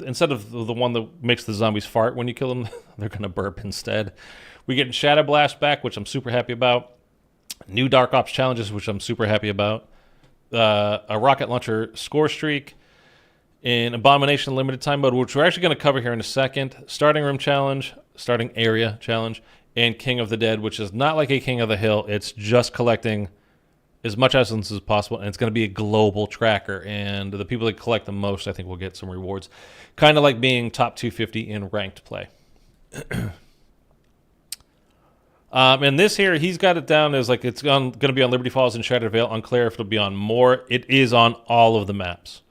instead of the one that makes the zombies fart when you kill them, they're going to burp instead. We get Shadow Blast back, which I'm super happy about. New Dark Ops challenges, which I'm super happy about. A Rocket Launcher Score Streak. In Abomination Limited Time Mode, which we're actually going to cover here in a second. Starting Room Challenge, Starting Area Challenge, and King of the Dead, which is not like a King of the Hill. It's just collecting as much essence as possible, and it's going to be a global tracker. And the people that collect the most, I think, will get some rewards. Kind of like being top 250 in ranked play. And this here, he's got it down as like it's going to be on Liberty Falls and Shattered Vale. Unclear if it'll be on more. It is on all of the maps.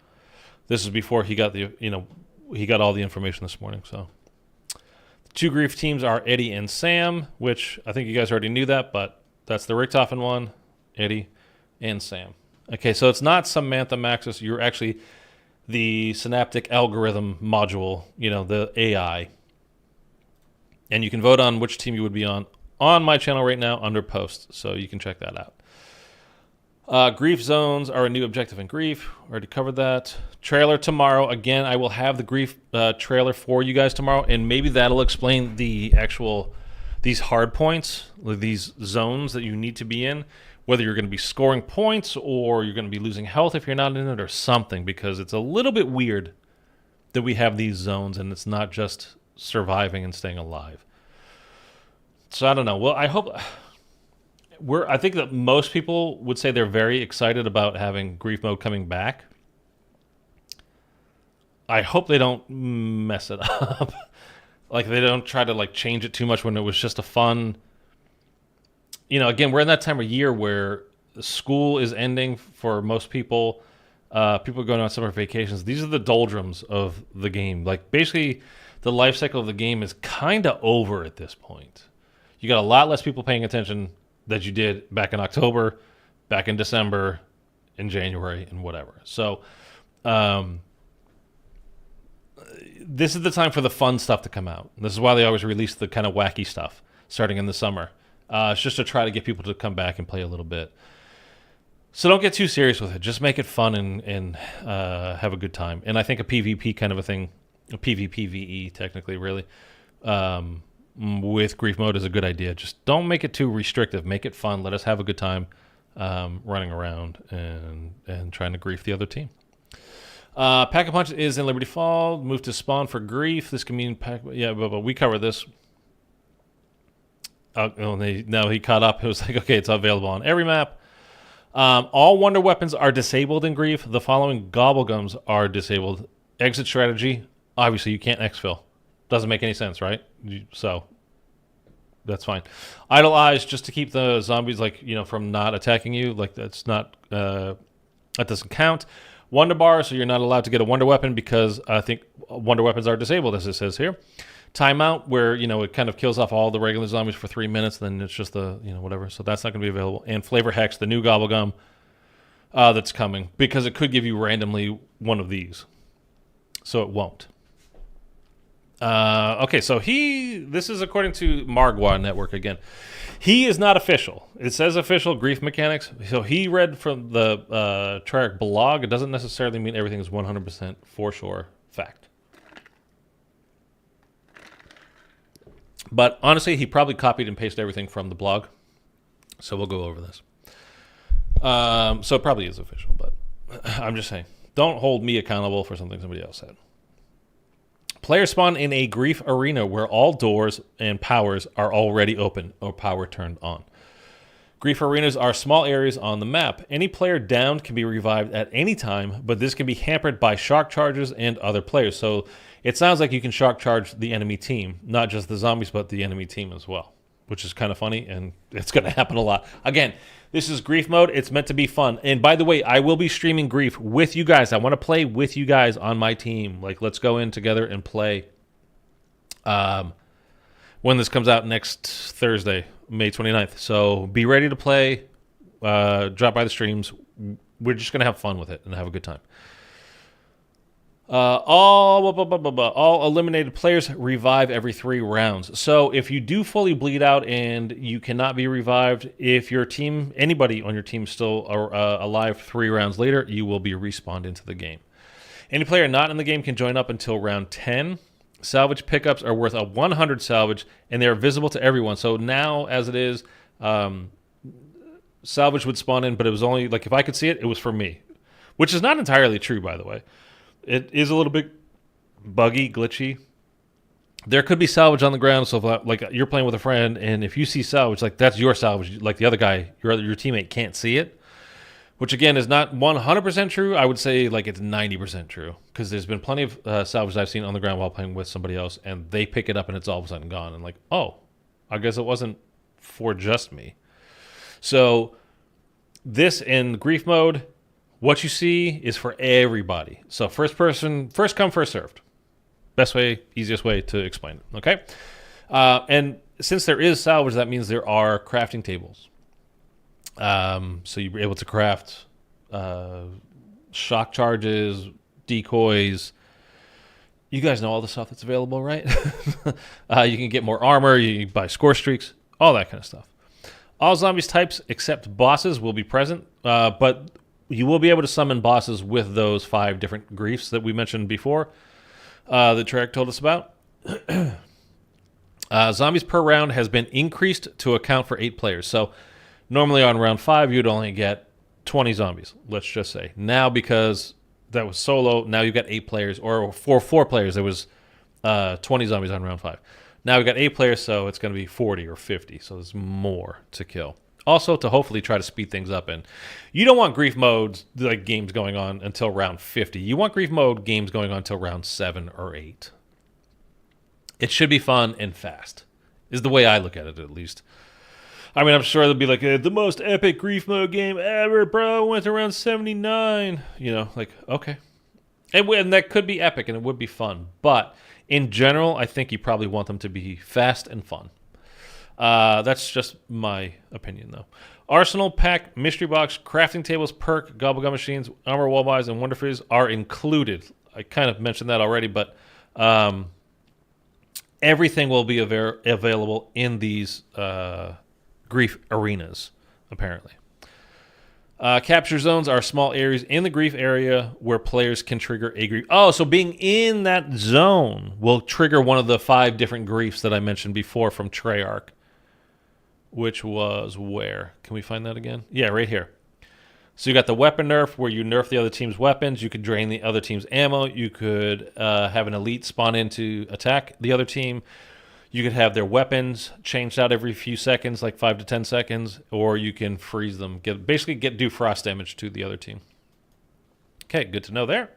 This is before he got he got all the information this morning. So the 2 Grief teams are Eddie and Sam, which I think you guys already knew that, but that's the Richtofen one, Eddie and Sam. Okay, so it's not Samantha Maxis. You're actually the Synaptic Algorithm module, the AI. And you can vote on which team you would be on my channel right now under post, so you can check that out. Grief zones are a new objective in Grief. Already covered that. Trailer tomorrow. Again, I will have the Grief trailer for you guys tomorrow, and maybe that'll explain these hard points, these zones that you need to be in, whether you're going to be scoring points or you're going to be losing health if you're not in it or something, because it's a little bit weird that we have these zones and it's not just surviving and staying alive. So I don't know. Well, I hope... I think that most people would say they're very excited about having Grief Mode coming back. I hope they don't mess it up. Like, they don't try to, like, change it too much when it was just a fun... You know, again, we're in that time of year where school is ending for most people. People are going on summer vacations. These are the doldrums of the game. Like, basically, the life cycle of the game is kind of over at this point. You got a lot less people paying attention that you did back in October, back in December, in January, and whatever. So, this is the time for the fun stuff to come out. This is why they always release the kind of wacky stuff starting in the summer. It's just to try to get people to come back and play a little bit. So don't get too serious with it. Just make it fun and have a good time. And I think a PvP kind of a thing, a PvPvE technically, really, with grief mode is a good idea. Just don't make it too restrictive. Make it fun. Let us have a good time running around and trying to grief the other team. Pack-a-Punch is in Liberty Fall. Move to spawn for grief. This can mean pack. Yeah, but we covered this. Now he caught up. It was like, okay, it's available on every map. All wonder weapons are disabled in grief. The following gobblegums are disabled. Exit strategy. Obviously, you can't exfil. Doesn't make any sense, right? So that's fine. Idle eyes, just to keep the zombies, like, you know, from not attacking you. Like, that's not that doesn't count. Wonder bar, so you're not allowed to get a wonder weapon because I think wonder weapons are disabled, as it says here. Timeout, where, you know, it kind of kills off all the regular zombies for 3 minutes, then it's just the, you know, whatever. So that's not going to be available. And Flavor Hex, the new gobblegum that's coming, because it could give you randomly one of these. So it won't. Okay, so this is according to Margwa Network again. He is not official. It says official grief mechanics. So he read from the Treyarch blog. It doesn't necessarily mean everything is 100% for sure fact. But honestly, he probably copied and pasted everything from the blog. So we'll go over this. So it probably is official, but I'm just saying. Don't hold me accountable for something somebody else said. Players spawn in a grief arena where all doors and powers are already open or power turned on. Grief arenas are small areas on the map. Any player downed can be revived at any time, but this can be hampered by shock charges and other players. So it sounds like you can shock charge the enemy team, not just the zombies, but the enemy team as well, which is kind of funny, and it's going to happen a lot. Again, this is grief mode. It's meant to be fun. And by the way, I will be streaming grief with you guys. I want to play with you guys on my team. Like, let's go in together and play when this comes out next Thursday, May 29th. So be ready to play. Drop by the streams. We're just going to have fun with it and have a good time. All eliminated players revive every 3 rounds. So if you do fully bleed out and you cannot be revived, if your team, anybody on your team is still alive 3 rounds later, you will be respawned into the game. Any player not in the game can join up until round 10. Salvage pickups are worth a 100 salvage, and they are visible to everyone. So now, as it is, salvage would spawn in, but it was only, like, if I could see it, it was for me. Which is not entirely true, by the way. It is a little bit buggy, glitchy. There could be salvage on the ground, so if, like, you're playing with a friend, and if you see salvage, like, that's your salvage. Like, the other guy, your teammate can't see it, which, again, is not 100% true. I would say, like, it's 90% true, because there's been plenty of salvage I've seen on the ground while playing with somebody else, and they pick it up, and it's all of a sudden gone. And like, oh, I guess it wasn't for just me. So this in grief mode, what you see is for everybody. So first come, first served. Best way, easiest way to explain it, okay? And since there is salvage, that means there are crafting tables. So you're able to craft shock charges, decoys. You guys know all the stuff that's available, right? You can get more armor, you can buy score streaks, all that kind of stuff. All zombies types except bosses will be present, but you will be able to summon bosses with those 5 different griefs that we mentioned before that Treyarch told us about. Zombies per round has been increased to account for 8 players. So normally on round 5, you'd only get 20 zombies, let's just say. Now, because that was solo, now you've got 8 players, or for 4 players, there was 20 zombies on round 5. Now we've got 8 players, so it's going to be 40 or 50, so there's more to kill. Also, to hopefully try to speed things up. And you don't want grief modes, like games going on until round 50. You want grief mode games going on until round 7 or 8. It should be fun and fast, is the way I look at it, at least. I mean, I'm sure they'll be like, the most epic grief mode game ever, bro. Went around 79. You know, like, okay. And that could be epic, and it would be fun. But in general, I think you probably want them to be fast and fun. That's just my opinion, though. Arsenal, pack, mystery box, crafting tables, perk, gobblegum machines, armor wall buys, and wonder freeze are included. I kind of mentioned that already, but everything will be available in these grief arenas, apparently. Capture zones are small areas in the grief area where players can trigger a grief. Oh, so being in that zone will trigger one of the 5 different griefs that I mentioned before from Treyarch. Which was where? Can we find that again? Yeah, right here. So you got the weapon nerf where you nerf the other team's weapons. You could drain the other team's ammo. You could have an elite spawn in to attack the other team. You could have their weapons changed out every few seconds, like 5 to 10 seconds, or you can freeze them. Do frost damage to the other team. Okay, good to know there.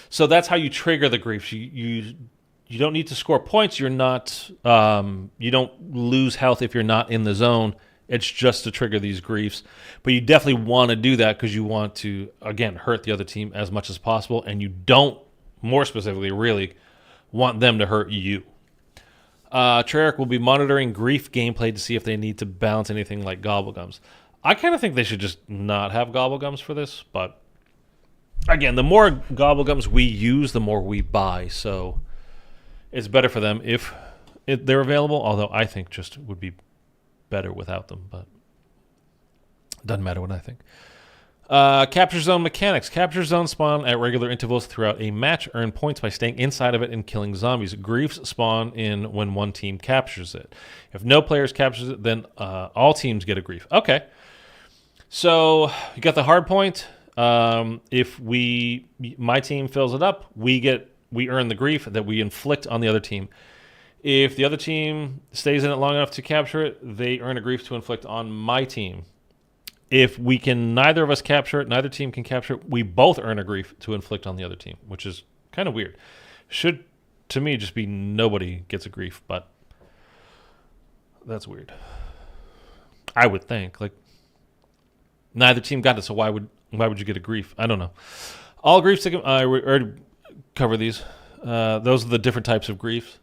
So that's how you trigger the griefs. You don't need to score points. You're not. You don't lose health if you're not in the zone. It's just to trigger these griefs. But you definitely want to do that because you want to, again, hurt the other team as much as possible, and you don't, more specifically, really want them to hurt you. Treyarch will be monitoring grief gameplay to see if they need to balance anything like gobblegums. I kind of think they should just not have gobblegums for this, but again, the more gobblegums we use, the more we buy, so it's better for them if they're available, although I think just would be better without them, but doesn't matter what I think. Capture zone mechanics. Capture zone spawn at regular intervals throughout a match. Earn points by staying inside of it and killing zombies. Griefs spawn in when one team captures it. If no players captures it, then all teams get a grief. Okay. So you got the hard point. If my team fills it up, we earn the grief that we inflict on the other team. If the other team stays in it long enough to capture it, they earn a grief to inflict on my team. If neither of us capture it, neither team can capture it, we both earn a grief to inflict on the other team, which is kind of weird. Should, to me, just be nobody gets a grief, but that's weird. I would think. Like, neither team got it, so why would you get a grief? I don't know. All griefs, I already cover these. Those are the different types of griefs.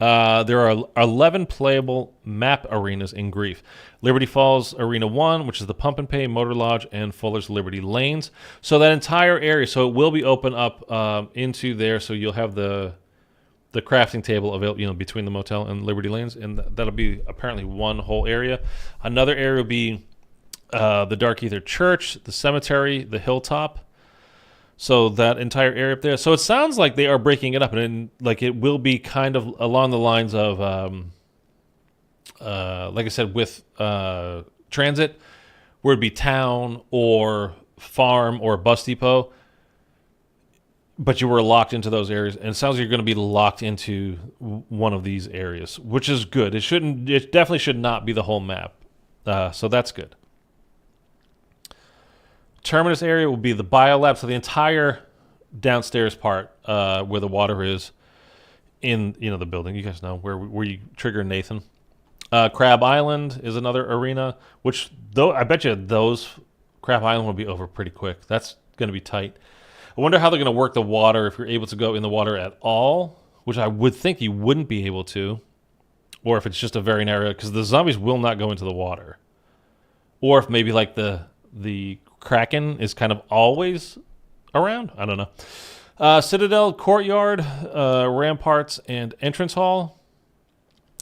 There are 11 playable map arenas in Grief. Liberty Falls Arena 1, which is the Pump and Pay, Motor Lodge, and Fuller's Liberty Lanes. So that entire area, so it will be open up into there, so you'll have the crafting table available, between the motel and Liberty Lanes, and that'll be apparently one whole area. Another area will be the Dark Ether Church, the cemetery, the hilltop. So that entire area up there. So it sounds like they are breaking it up, and like it will be kind of along the lines of, like I said, with transit, where it'd be town or farm or bus depot, but you were locked into those areas, and it sounds like you're going to be locked into one of these areas, which is good. It definitely should not be the whole map, so that's good. Terminus area will be the biolab, so the entire downstairs part where the water is in the building. You guys know where you trigger Nathan. Crab Island is another arena, which though I bet you those Crab Island will be over pretty quick. That's going to be tight. I wonder how they're going to work the water if you're able to go in the water at all, which I would think you wouldn't be able to, or if it's just a very narrow, because the zombies will not go into the water, or if maybe like the Kraken is kind of always around. I don't know. Citadel, Courtyard, Ramparts, and Entrance Hall.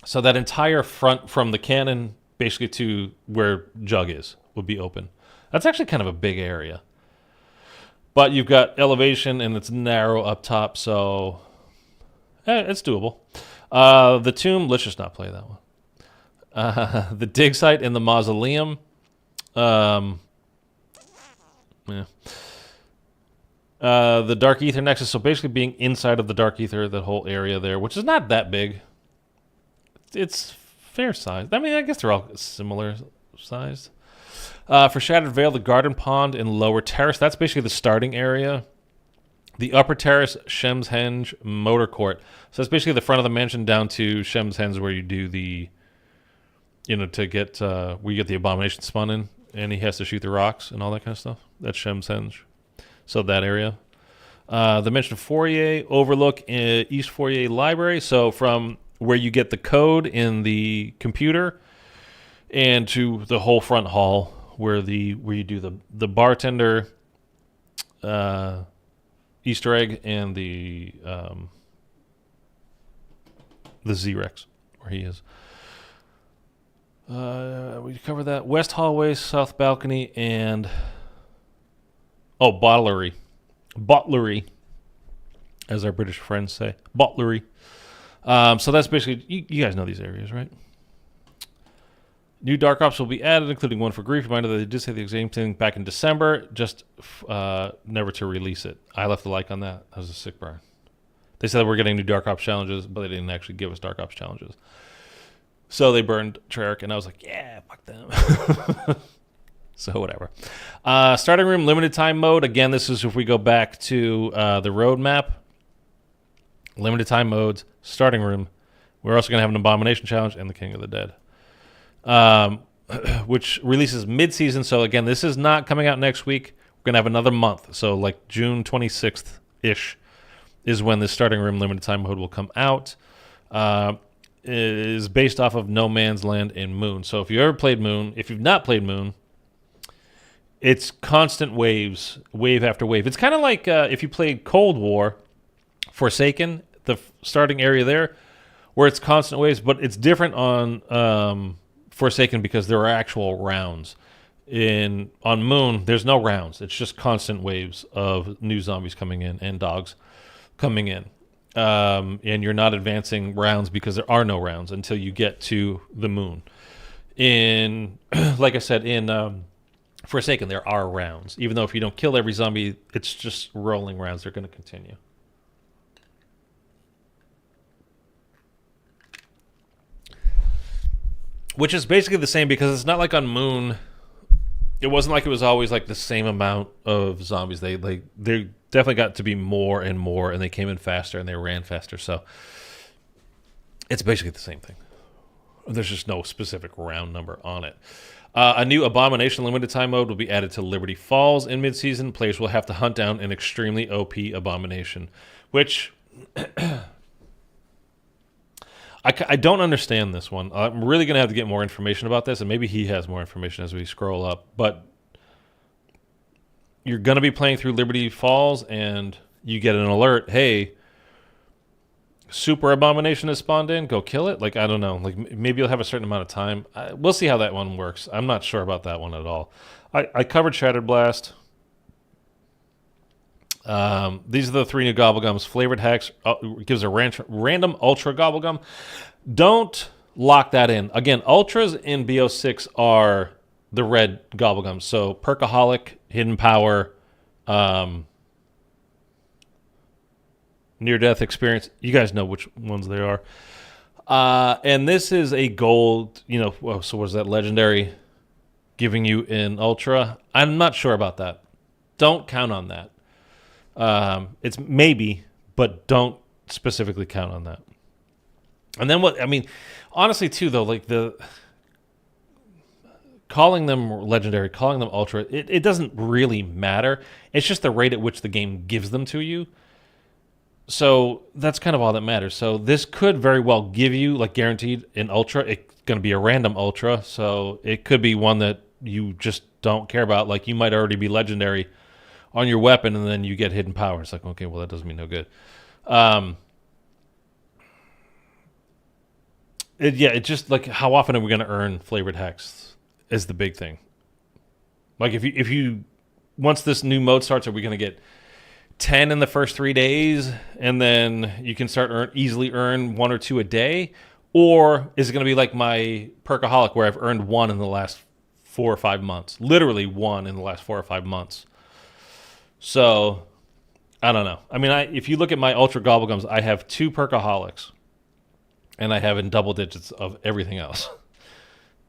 So that entire front from the cannon basically to where Jug is would be open. That's actually kind of a big area. But you've got elevation and it's narrow up top, so it's doable. The Tomb, let's just not play that one. The dig site and the Mausoleum. Yeah. The Dark Ether Nexus, so basically being inside of the Dark Ether, that whole area there, which is not that big. It's fair sized. I mean, I guess they're all similar sized. For Shattered Vale, the Garden Pond and Lower Terrace, that's basically the starting area. The upper terrace, Shemshenge Motor Court. So that's basically the front of the mansion down to Shemshenge, where you do the, to get where you get the abomination spun in, and he has to shoot the rocks and all that kind of stuff. That's Shemshenge. So that area. The mansion foyer overlook East Foyer Library. So from where you get the code in the computer, and to the whole front hall where you do the bartender. Easter egg and the Z-Rex where he is. We covered that. West hallway, south balcony, and bottlery, as our British friends say, bottlery. So that's basically you guys know these areas, right? New Dark Ops will be added, including one for grief. Reminder that they did say the same thing back in December, just never to release it. I left a like on that. That was a sick burn. They said we're getting new Dark Ops challenges, but they didn't actually give us Dark Ops challenges. So they burned Treyarch, and I was like, yeah, fuck them. So whatever. Starting room, limited time mode. Again, this is if we go back to the roadmap. Limited time modes, starting room. We're also going to have an Abomination challenge and the King of the Dead. Which releases mid-season. So again, this is not coming out next week. We're gonna have another month. So like June 26th-ish is when the starting room limited time mode will come out. It is based off of No Man's Land and Moon. So if you ever played Moon, if you've not played Moon, it's constant waves, wave after wave. It's kind of like if you played Cold War, Forsaken, the starting area there, where it's constant waves, but it's different on Forsaken because there are actual rounds. On Moon, there's no rounds. It's just constant waves of new zombies coming in and dogs coming in. And you're not advancing rounds because there are no rounds until you get to the Moon. Like I said, in Forsaken, there are rounds. Even though if you don't kill every zombie, it's just rolling rounds. They're going to continue. Which is basically the same because it's not like on Moon. It wasn't like it was always like the same amount of zombies. They definitely got to be more and more, and they came in faster and they ran faster. So it's basically the same thing. There's just no specific round number on it. A new Abomination limited time mode will be added to Liberty Falls in mid-season. Players will have to hunt down an extremely OP Abomination, which I don't understand this one. I'm really going to have to get more information about this, and maybe he has more information as we scroll up. But you're going to be playing through Liberty Falls, and you get an alert, hey, Super Abomination has spawned in, go kill it? Like, I don't know. Like, maybe you'll have a certain amount of time. We'll see how that one works. I'm not sure about that one at all. I covered Shattered Blast. These are the 3 new Gobblegums. Flavored Hex gives a random Ultra Gobblegum. Don't lock that in. Again, Ultras in BO6 are the red Gobblegums. So Perkaholic, Hidden Power, Near-Death Experience. You guys know which ones they are. And this is a gold, so what is that, Legendary giving you an Ultra? I'm not sure about that. Don't count on that. It's maybe, but don't specifically count on that. And then honestly too, though, like calling them legendary, calling them ultra, it doesn't really matter. It's just the rate at which the game gives them to you. So that's kind of all that matters. So this could very well give you, like, guaranteed an ultra. It's going to be a random ultra, so it could be one that you just don't care about. Like, you might already be legendary on your weapon, and then you get hidden power. It's like, okay, well, that doesn't mean no good. It's just like, how often are we going to earn flavored hex is the big thing. Like, if you once this new mode starts, are we going to get 10 in the first 3 days, and then you can start easily earn 1 or 2 a day? Or is it going to be like my Perkaholic, where I've earned 1 in the last 4 or 5 months? Literally 1 in the last 4 or 5 months. So, I don't know. I mean, if you look at my Ultra Gobblegums, I have 2 Perkaholics, and I have in double digits of everything else.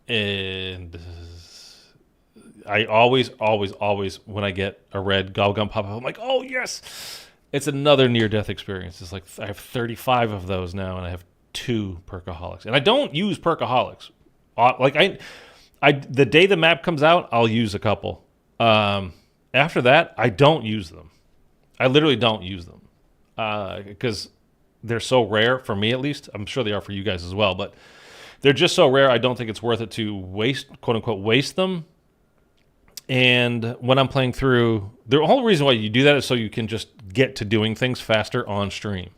And I always, when I get a red Gobblegum pop up, I'm like, oh, yes! It's another near-death experience. It's like I have 35 of those now, and I have 2 perkaholics. And I don't use perkaholics. Like the day the map comes out, I'll use a couple. After that, I don't use them. I literally don't use them because they're so rare, for me at least. I'm sure they are for you guys as well, but they're just so rare, I don't think it's worth it to waste, quote-unquote, waste them. And when I'm playing through, the whole reason why you do that is so you can just get to doing things faster on stream,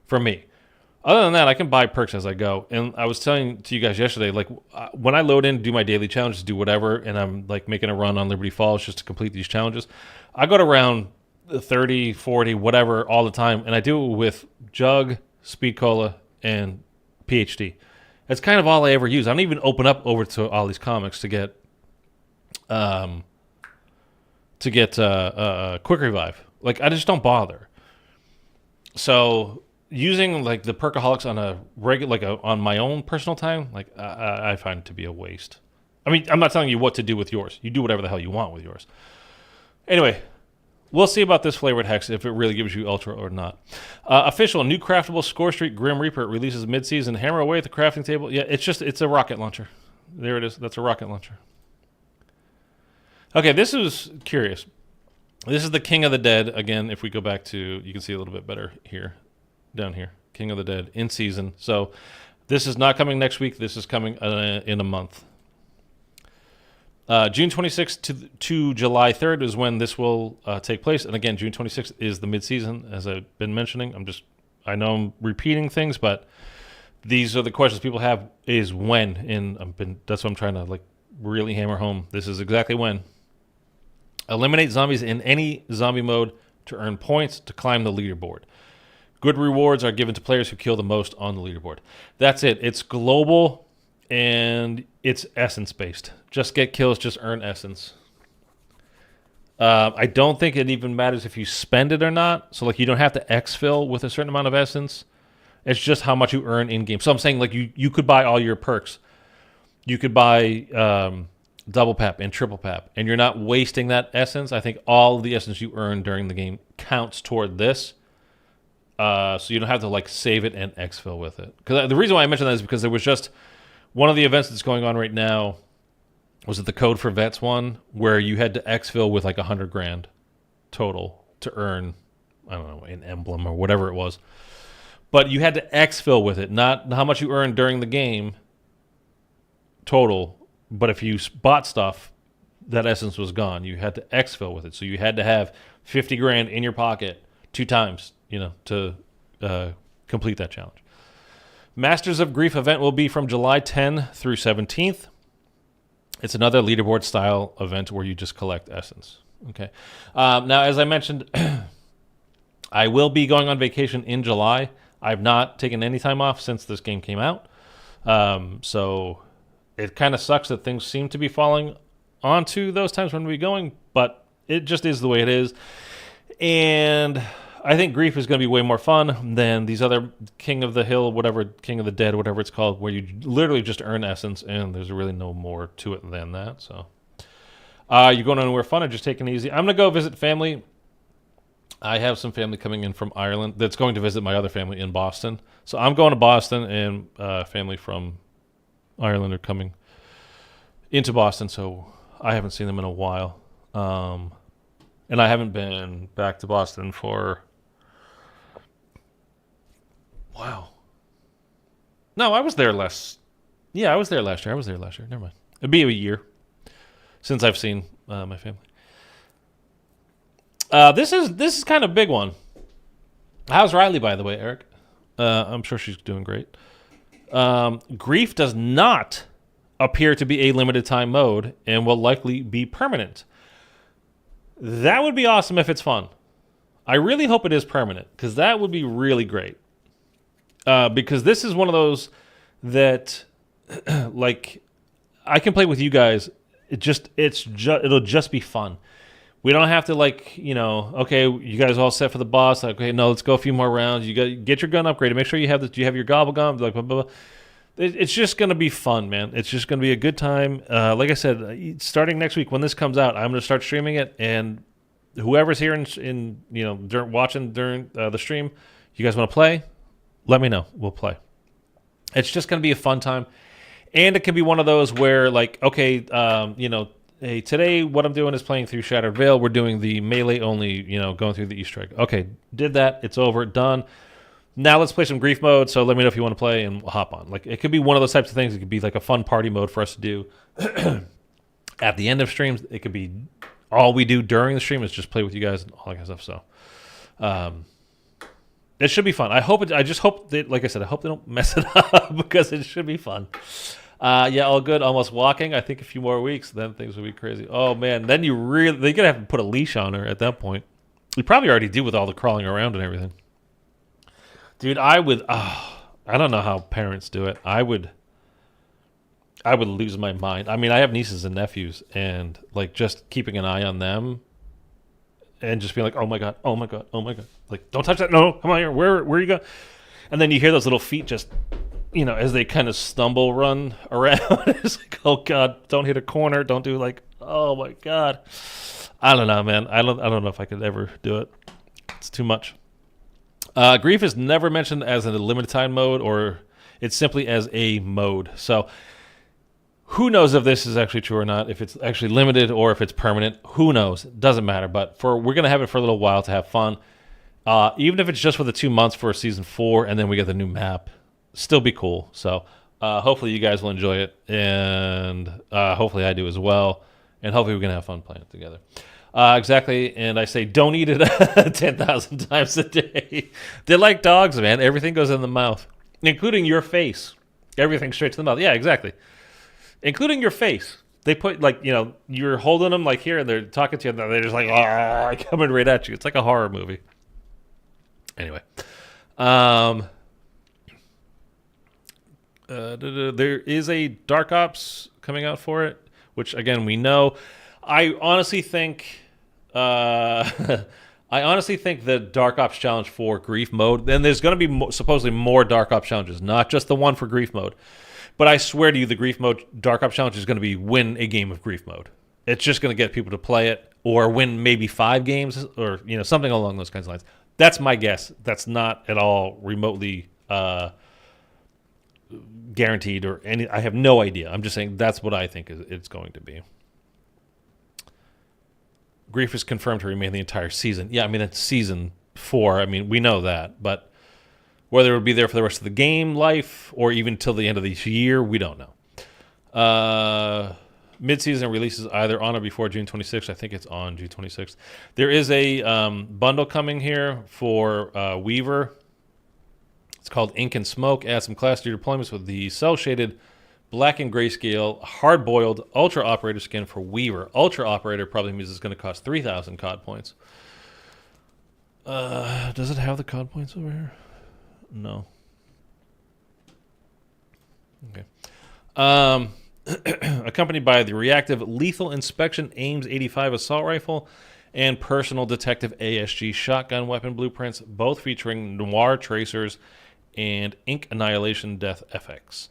for me. Other than that, I can buy perks as I go. And I was telling to you guys yesterday, like, when I load in, do my daily challenges, do whatever, and I'm, like, making a run on Liberty Falls just to complete these challenges, I go to around 30, 40, whatever, all the time, and I do it with Jug, Speed Cola, and PhD. That's kind of all I ever use. I don't even open up over to all these comics to get quick revive. Like, I just don't bother. So using like the perkaholics on a regular, on my own personal time, like I find it to be a waste. I mean, I'm not telling you what to do with yours. You do whatever the hell you want with yours. Anyway, we'll see about this flavored hex if it really gives you ultra or not. Official new craftable Score Street Grim Reaper. It releases mid-season. Hammer away at the crafting table. Yeah, it's a rocket launcher. There it is. That's a rocket launcher. Okay, this is curious. This is the King of the Dead. Again, if we go back to, you can see a little bit better here, down here. King of the Dead in season. So this is not coming next week. This is coming in a month. June 26th to July 3rd is when this will take place. And again, June 26th is the mid-season, as I've been mentioning. I know I'm repeating things, but these are the questions people have, is when. And that's what I'm trying to like really hammer home. This is exactly when. Eliminate zombies in any zombie mode to earn points to climb the leaderboard. Good rewards are given to players who kill the most on the leaderboard. That's it. It's global and it's essence-based. Just get kills, just earn essence. I don't think it even matters if you spend it or not. So, like, you don't have to exfil with a certain amount of essence. It's just how much you earn in-game. So I'm saying, like, you could buy all your perks. You could buy double pap and triple pap, and you're not wasting that essence. I think all of the essence you earn during the game counts toward this. So you don't have to, like, save it and exfil with it. Because the reason why I mentioned that is because there was just one of the events that's going on right now. Was it the Code for Vets one, where you had to exfil with like $100,000 total to earn, I don't know, an emblem or whatever it was. But you had to exfil with it, not how much you earned during the game total. But if you bought stuff, that essence was gone. You had to exfil with it, so you had to have $50,000 in your pocket 2 times, to complete that challenge. Masters of Grief event will be from July 10 through 17th. It's another leaderboard style event where you just collect essence. Okay. Now, as I mentioned, I will be going on vacation in July. I've not taken any time off since this game came out. So it kind of sucks that things seem to be falling onto those times when we're going, but it just is the way it is. And I think Grief is going to be way more fun than these other King of the Hill, whatever, King of the Dead, whatever it's called, where you literally just earn essence, and there's really no more to it than that. So, you're going anywhere fun or just taking it easy? I'm going to go visit family. I have some family coming in from Ireland that's going to visit my other family in Boston. So I'm going to Boston, and family from Ireland are coming into Boston, so I haven't seen them in a while. And I haven't been back to Boston for... Wow. No, I was there last... Yeah, I was there last year. Never mind. It'd be a year since I've seen my family. This is kind of a big one. How's Riley, by the way, Eric? I'm sure she's doing great. Grief does not appear to be a limited time mode and will likely be permanent. That would be awesome if it's fun. I really hope it is permanent, because that would be really great. Because this is one of those that, like, I can play with you guys. It'll just be fun. We don't have to, like, okay, you guys all set for the boss. Like, okay, no, let's go a few more rounds. You got get your gun upgraded. Make sure you have your gobble gum. Like, blah, blah, blah. It's just gonna be fun, man. It's just gonna be a good time. Like I said, starting next week when this comes out, I'm gonna start streaming it, and whoever's here watching during the stream, you guys want to play? Let me know. We'll play. It's just going to be a fun time. And it can be one of those where, like, okay, hey, today what I'm doing is playing through Shattered Veil. We're doing the melee only, going through the Easter egg. Okay, did that. It's over. Done. Now let's play some grief mode. So let me know if you want to play and we'll hop on. Like, it could be one of those types of things. It could be like a fun party mode for us to do at the end of streams. It could be all we do during the stream is just play with you guys and all that kind of stuff. So, it should be fun. I just hope that, like I said, I hope they don't mess it up because it should be fun. Yeah, all good. Almost walking. I think a few more weeks, then things will be crazy. Oh man, then they're gonna have to put a leash on her at that point. We probably already do with all the crawling around and everything. Dude, I don't know how parents do it. I would lose my mind. I mean, I have nieces and nephews, and like just keeping an eye on them, and just being like, oh my god, oh my god, oh my god. Like, don't touch that. No, come on here. Where you go? And then you hear those little feet just, as they kind of stumble, run around. It's like, oh god, don't hit a corner. Don't do like, oh my god. I don't know, man. I don't know if I could ever do it. It's too much. Grief is never mentioned as a limited time mode, or it's simply as a mode. So who knows if this is actually true or not, if it's actually limited or if it's permanent. Who knows? It doesn't matter. But we're going to have it for a little while to have fun. Even if it's just for the 2 months for season 4 and then we get the new map, still be cool. So hopefully you guys will enjoy it, and hopefully I do as well. And hopefully we can have fun playing it together. Exactly, and I say don't eat it 10,000 times a day. They're like dogs, man. Everything goes in the mouth, including your face. Everything straight to the mouth. Yeah, exactly. Including your face. They put, like, you're holding them like here, and they're talking to you, and they're just like, coming right at you. It's like a horror movie. Anyway. There is a Dark Ops coming out for it, which, again, we know. I honestly think the Dark Ops challenge for Grief mode, then there's going to be supposedly more Dark Ops challenges, not just the one for Grief mode. But I swear to you, the Grief mode Dark Ops challenge is going to be win a game of Grief mode. It's just going to get people to play it, or win maybe 5 games, or something along those kinds of lines. That's my guess. That's not at all remotely guaranteed or any. I have no idea. I'm just saying that's what I think it's going to be. Grief is confirmed to remain the entire season. Yeah, I mean, it's season 4. I mean, we know that. But whether it would be there for the rest of the game life or even till the end of this year, we don't know. Mid-season releases either on or before June 26th. I think it's on June 26th. There is a bundle coming here for Weaver. It's called Ink and Smoke. Add some class to your deployments with the cell-shaded black and grayscale hard-boiled Ultra Operator skin for Weaver. Ultra Operator probably means it's going to cost 3,000 COD points. Does it have the COD points over here? No. Okay. Accompanied by the reactive Lethal Inspection Ames 85 assault rifle and Personal Detective ASG shotgun weapon blueprints, both featuring noir tracers and ink annihilation death FX.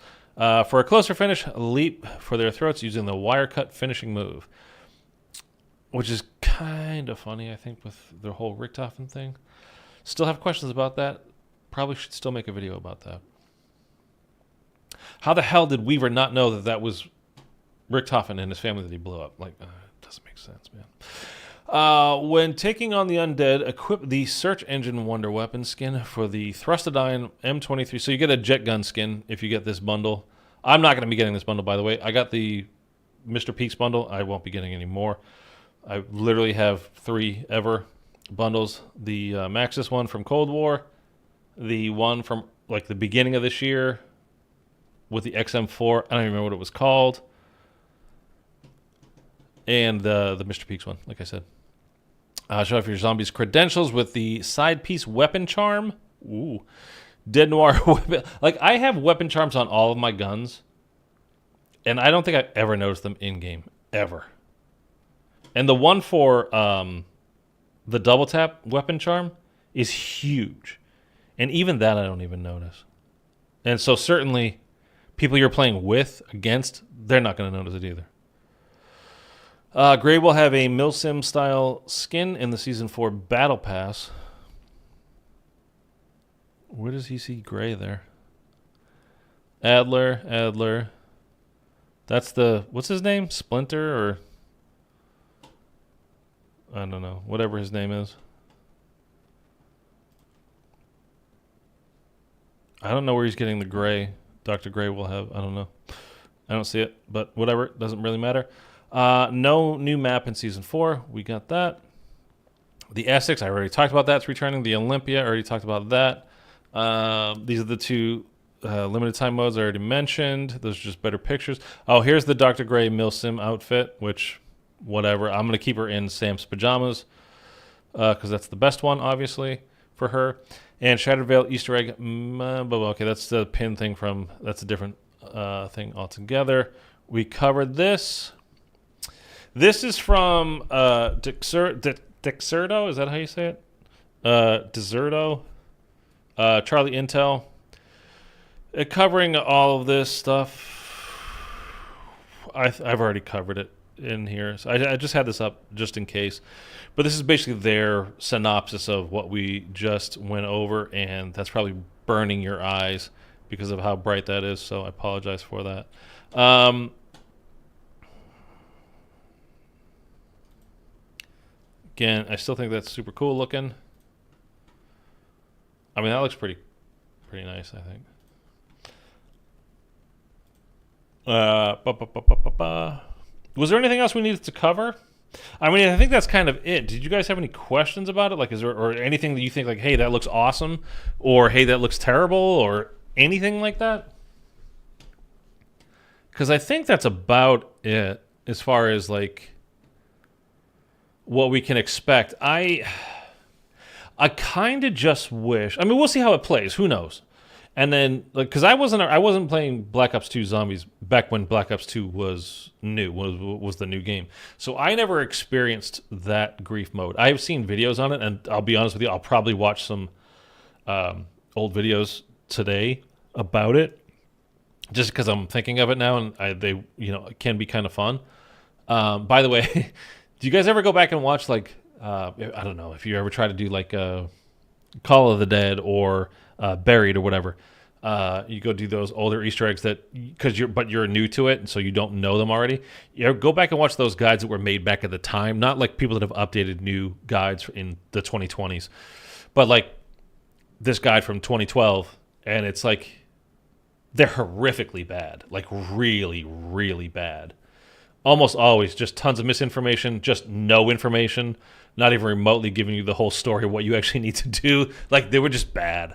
For a closer finish, leap for their throats using the wire cut finishing move, which is kind of funny, I think, with the whole Richthofen thing. Still have questions about that. Probably should still make a video about that. How the hell did Weaver not know that was Richthofen and his family that he blew up? Like, it doesn't make sense, man. When taking on the undead, equip the search engine wonder weapon skin for the Thrustodine M23. So you get a jet gun skin if you get this bundle. I'm not going to be getting this bundle, by the way. I got the Mr. Peaks bundle. I won't be getting any more. I literally have 3 ever bundles. The Maxis one from Cold War, the one from like the beginning of this year with the XM4. I don't even remember what it was called. And the Mr. Peaks one, like I said. Show off your zombies' credentials with the side piece weapon charm. Ooh. Dead Noir weapon. Like, I have weapon charms on all of my guns, and I don't think I've ever noticed them in-game. Ever. And the one for the double tap weapon charm is huge. And even that I don't even notice. And so certainly people you're playing with, against, they're not going to notice it either. Gray will have a Milsim style skin in the Season 4 Battle Pass. Where does he see Gray there? Adler. That's the, what's his name? Splinter or, I don't know, whatever his name is. I don't know where he's getting the Gray. Dr. Gray will have, I don't know. I don't see it, but whatever, doesn't really matter. No new map in Season 4. We got that. The Essex, I already talked about that. It's returning. The Olympia, I already talked about that. These are the two limited time modes I already mentioned. Those are just better pictures. Oh, here's the Dr. Gray Milsim outfit, which, whatever. I'm going to keep her in Sam's pajamas because that's the best one, obviously, for her. And Shattered Veil Easter egg. Okay, that's the pin thing from, that's a different thing altogether. We covered this. This is from Dexerto. Is that how you say it? Deserto. Charlie Intel. Covering all of this stuff. I've already covered it in here. So I just had this up just in case. But this is basically their synopsis of what we just went over, and that's probably burning your eyes because of how bright that is, so I apologize for that. Again, I still think that's super cool looking. I mean, that looks pretty nice, I think. Was there anything else we needed to cover? I mean, I think that's kind of it. Did you guys have any questions about it? Like, is there or anything that you think like, hey, that looks awesome, or hey, that looks terrible, or anything like that? Because I think that's about it as far as like what we can expect. I kind of just wish. I mean, we'll see how it plays. Who knows? And then, like, because I wasn't playing Black Ops 2 Zombies back when Black Ops 2 was new, was the new game. So I never experienced that grief mode. I've seen videos on it, and I'll be honest with you, I'll probably watch some old videos today about it, just because I'm thinking of it now, and they it can be kind of fun. By the way, do you guys ever go back and watch like I don't know if you ever try to do like Call of the Dead or Buried or whatever. You go do those older Easter eggs that but you're new to it, and so you don't know them already. You go back and watch those guides that were made back at the time, not like people that have updated new guides in the 2020s, but like this guide from 2012, and it's like they're horrifically bad, like really, really bad. Almost always just tons of misinformation, just no information, not even remotely giving you the whole story of what you actually need to do. Like, they were just bad.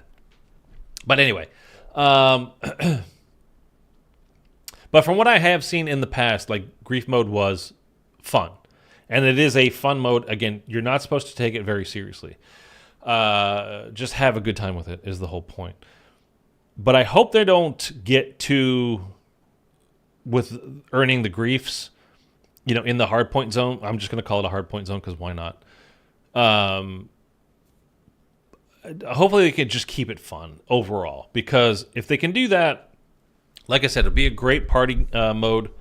But anyway, but from what I have seen in the past, like, grief mode was fun. And it is a fun mode. Again, you're not supposed to take it very seriously. Just have a good time with it is the whole point. But I hope they don't get too with earning the griefs, in the hardpoint zone. I'm just going to call it a hardpoint zone because why not? Hopefully they can just keep it fun overall, because if they can do that, like I said, it'll be a great party mode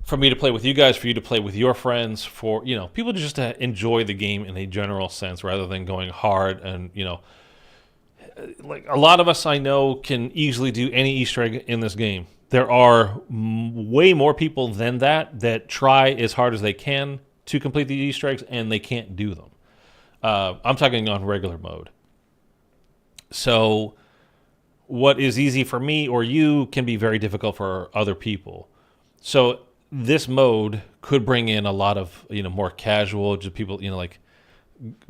for me to play with you guys, for you to play with your friends, for people just to enjoy the game in a general sense rather than going hard. And like a lot of us I know can easily do any Easter egg in this game. There are way more people than that try as hard as they can to complete the Easter eggs, and they can't do them. I'm talking on regular mode. So what is easy for me or you can be very difficult for other people. So this mode could bring in a lot of more casual, just people like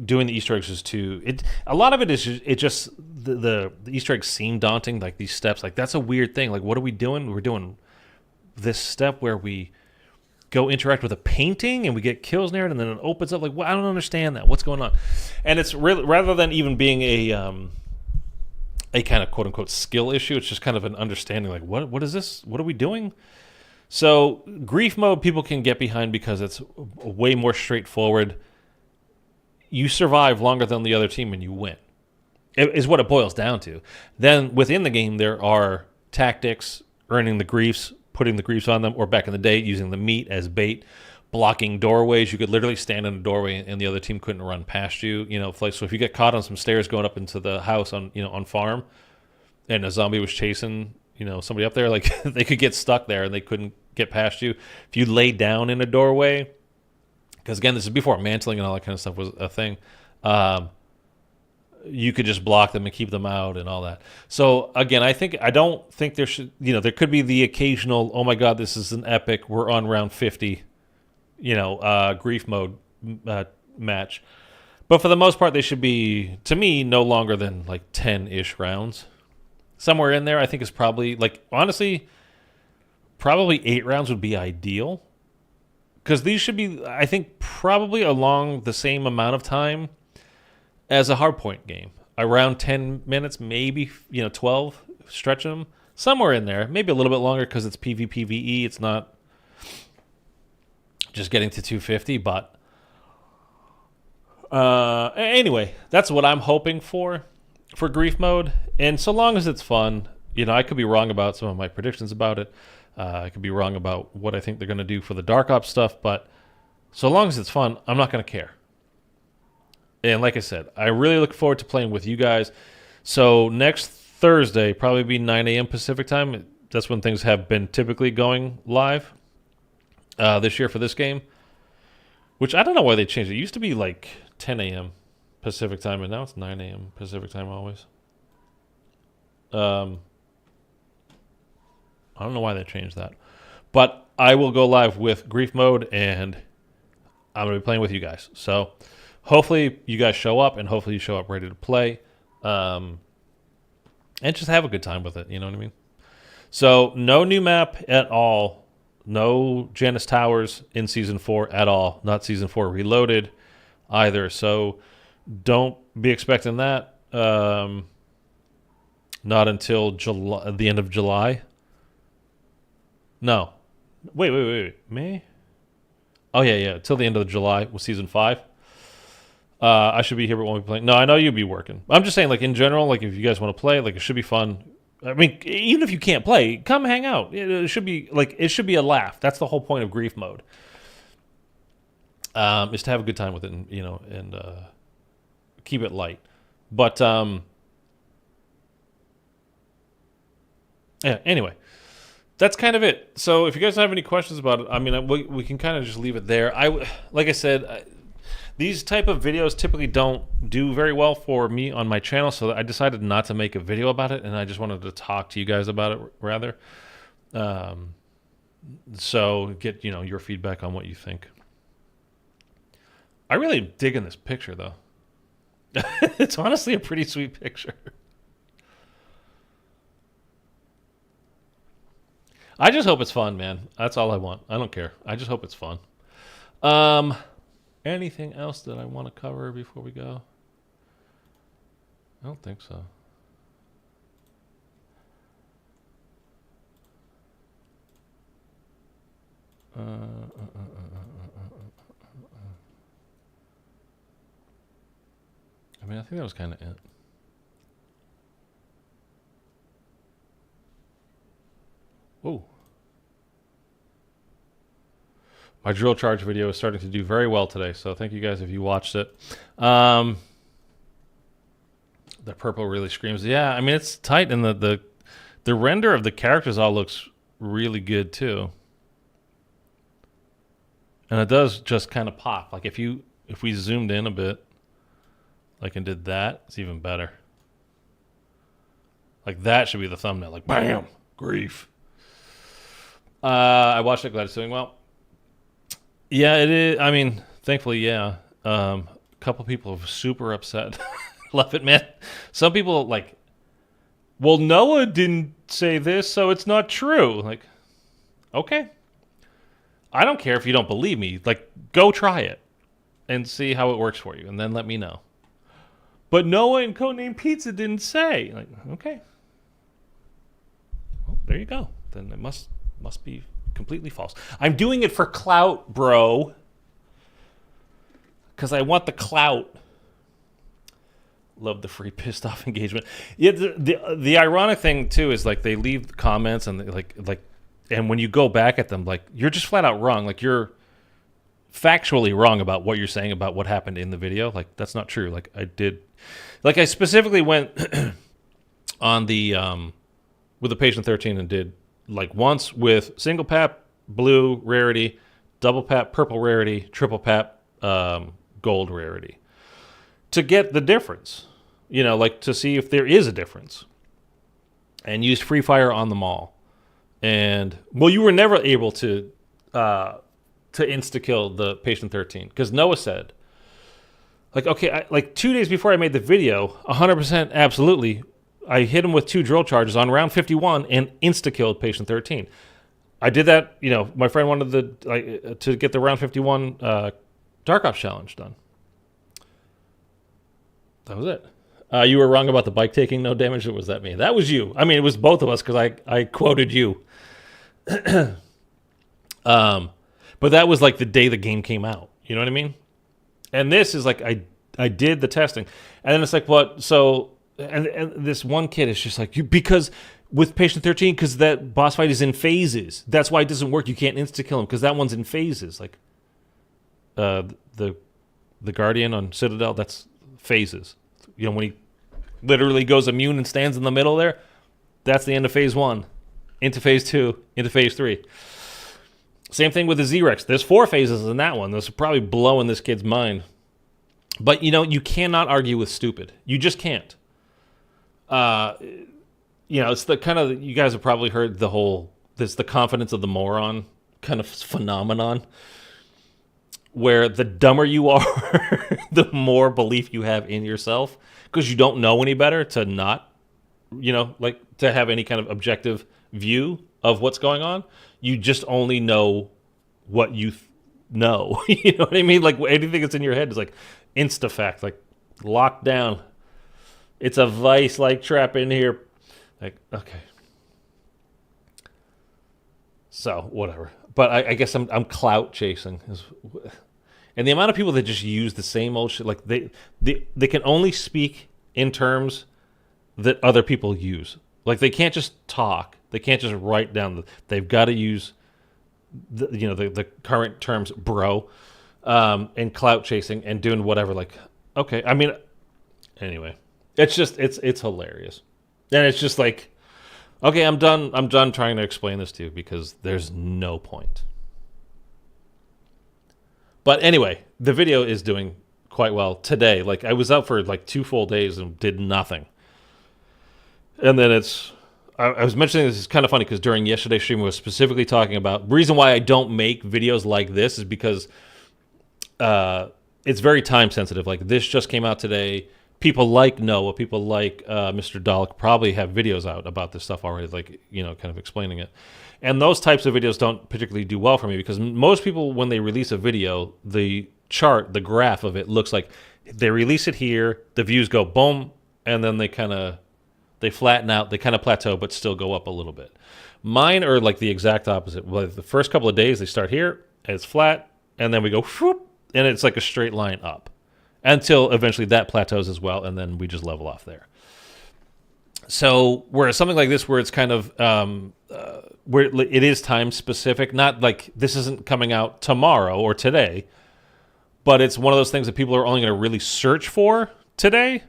doing the Easter eggs is too. A lot of it is just the Easter eggs seem daunting, like these steps. Like, that's a weird thing. Like, what are we doing? We're doing this step where we go interact with a painting and we get kills near it, and then it opens up. Like, well, I don't understand that. What's going on? And it's really, rather than even being a kind of quote unquote skill issue, it's just kind of an understanding. Like, what is this? What are we doing? So grief mode people can get behind because it's way more straightforward. You survive longer than the other team and you win. It is what it boils down to. Then within the game there are tactics, earning the griefs, putting the griefs on them, or back in the day using the meat as bait. blocking doorways. You could literally stand in a doorway and the other team couldn't run past you. You know, so if you get caught on some stairs going up into the house on farm, and a zombie was chasing somebody up there, like they could get stuck there and they couldn't get past you. If you lay down in a doorway, because again, this is before mantling and all that kind of stuff was a thing. You could just block them and keep them out and all that. So again, I don't think there should, there could be the occasional, oh my God, this is an epic, we're on round 50, grief mode match. But for the most part, they should be, to me, no longer than like 10-ish rounds. Somewhere in there, I think is probably, like, honestly, probably 8 rounds would be ideal. Because these should be, I think, probably along the same amount of time as a hardpoint game. Around 10 minutes, maybe 12, stretch them. Somewhere in there. Maybe a little bit longer because it's PvPvE. It's not just getting to 250. But anyway, that's what I'm hoping for grief mode. And so long as it's fun, I could be wrong about some of my predictions about it. I could be wrong about what I think they're going to do for the Dark Ops stuff. But so long as it's fun, I'm not going to care. And like I said, I really look forward to playing with you guys. So next Thursday, probably be 9 a.m. Pacific time. That's when things have been typically going live this year for this game. Which I don't know why they changed it. It used to be like 10 a.m. Pacific time, and now it's 9 a.m. Pacific time always. I don't know why they changed that. But I will go live with grief mode, and I'm going to be playing with you guys. So hopefully you guys show up, and hopefully you show up ready to play. And just have a good time with it, you know what I mean? So no new map at all. No Janus Towers in Season 4 at all. Not Season 4 Reloaded either. So don't be expecting that. Not until July, the end of July. No. Wait. May? Oh, yeah. Till the end of July with Season 5. I should be here, but won't be playing. No, I know you'll be working. I'm just saying, like, in general, like, if you guys want to play, like, it should be fun. I mean, even if you can't play, come hang out. It should be, like, it should be a laugh. That's the whole point of grief mode. Is to have a good time with it and, and keep it light. But, yeah, anyway. That's kind of it. So if you guys have any questions about it, I mean, we can kind of just leave it there. Like I said, these type of videos typically don't do very well for me on my channel, so I decided not to make a video about it, and I just wanted to talk to you guys about it rather. So get your feedback on what you think. I really dig in this picture, though. It's honestly a pretty sweet picture. I just hope it's fun, man. That's all I want. I don't care. I just hope it's fun. Anything else that I want to cover before we go? I don't think so. I mean, I think that was kind of it. Whoa. My drill charge video is starting to do very well today, so thank you guys if you watched it. The purple really screams. Yeah, I mean, it's tight, and the render of the characters all looks really good, too. And it does just kind of pop. Like, if we zoomed in a bit, like, and did that, it's even better. Like, that should be the thumbnail. Like, bam! Grief. I watched it. Glad it's doing well. Yeah, it is. I mean, thankfully, yeah. A couple people are super upset. Love it, man. Some people like, well, Noah didn't say this, so it's not true. Like, okay. I don't care if you don't believe me. Like, go try it and see how it works for you, and then let me know. But Noah and Codename Pizza didn't say. Like, okay. Well, there you go. Then it must be completely false. I'm doing it for clout, bro. Because I want the clout. Love the free pissed off engagement. Yeah, the ironic thing too is like they leave comments and like and when you go back at them, like you're just flat out wrong. Like you're factually wrong about what you're saying about what happened in the video. Like, that's not true. Like, I specifically went on the with the patient 13 and did like once with single pap blue rarity, double pap purple rarity, triple pap gold rarity to get the difference, like to see if there is a difference, and used free fire on them all. And well, you were never able to insta kill the patient 13 because Noah said, like, okay, like 2 days before I made the video, 100% absolutely, I hit him with 2 drill charges on round 51 and insta-killed patient 13. I did that, my friend wanted to get the round 51 Dark Ops challenge done. That was it. You were wrong about the bike taking no damage. Or was that me? That was you. I mean, it was both of us because I quoted you. But that was like the day the game came out. You know what I mean? And this is like, I did the testing. And then it's like, what? So... And this one kid is just like, because with patient 13, because that boss fight is in phases. That's why it doesn't work. You can't insta-kill him because that one's in phases. Like the Guardian on Citadel, that's phases. When he literally goes immune and stands in the middle there, that's the end of phase 1. Into phase 2, into phase 3. Same thing with the Z-Rex. There's 4 phases in that one. This is probably blowing this kid's mind. But, you cannot argue with stupid. You just can't. It's the kind of, you guys have probably heard there's the confidence of the moron kind of phenomenon where the dumber you are, the more belief you have in yourself because you don't know any better to not, to have any kind of objective view of what's going on. You just only know what you know. You know what I mean? Like anything that's in your head is like insta-fact, like locked down. It's a vice-like trap in here. Like, okay. So, whatever. But I guess I'm clout chasing. And the amount of people that just use the same old shit, like they can only speak in terms that other people use. Like they can't just talk. They can't just write down. They've got to use the current terms, bro, and clout chasing and doing whatever. Like, okay. I mean, anyway. It's just it's hilarious, and it's just like, okay, I'm done trying to explain this to you because there's no point. But anyway, the video is doing quite well today. Like I was out for like 2 full days and did nothing, and then I was mentioning this is kind of funny because during yesterday's stream I was specifically talking about the reason why I don't make videos like this is because it's very time sensitive. Like this just came out today. People like Noah, people like Mr. Dalek probably have videos out about this stuff already, like, kind of explaining it. And those types of videos don't particularly do well for me because most people, when they release a video, the chart, the graph of it looks like they release it here, the views go boom, and then they flatten out, they kind of plateau, but still go up a little bit. Mine are like the exact opposite. Well, the first couple of days, they start here, and it's flat, and then we go whoop, and it's like a straight line up. Until eventually that plateaus as well, and then we just level off there. So, whereas something like this, where it's kind of where it is time specific, not like this isn't coming out tomorrow or today, but it's one of those things that people are only going to really search for today.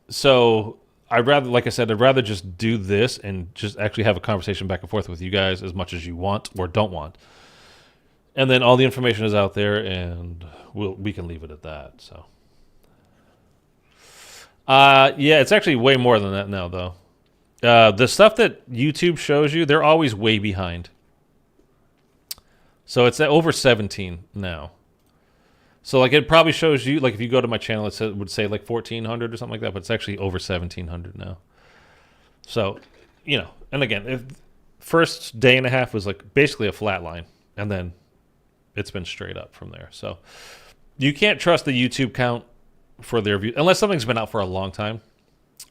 So, I'd rather just do this and just actually have a conversation back and forth with you guys as much as you want or don't want. And then all the information is out there, and we can leave it at that. So, yeah, it's actually way more than that now, though. The stuff that YouTube shows you, they're always way behind. So it's at over 17 now. So like it probably shows you, like if you go to my channel, it would say like 1,400 or something like that, but it's actually over 1,700 now. So, and again, first day and a half was like basically a flat line, and then it's been straight up from there. So you can't trust the YouTube count for their view unless something's been out for a long time,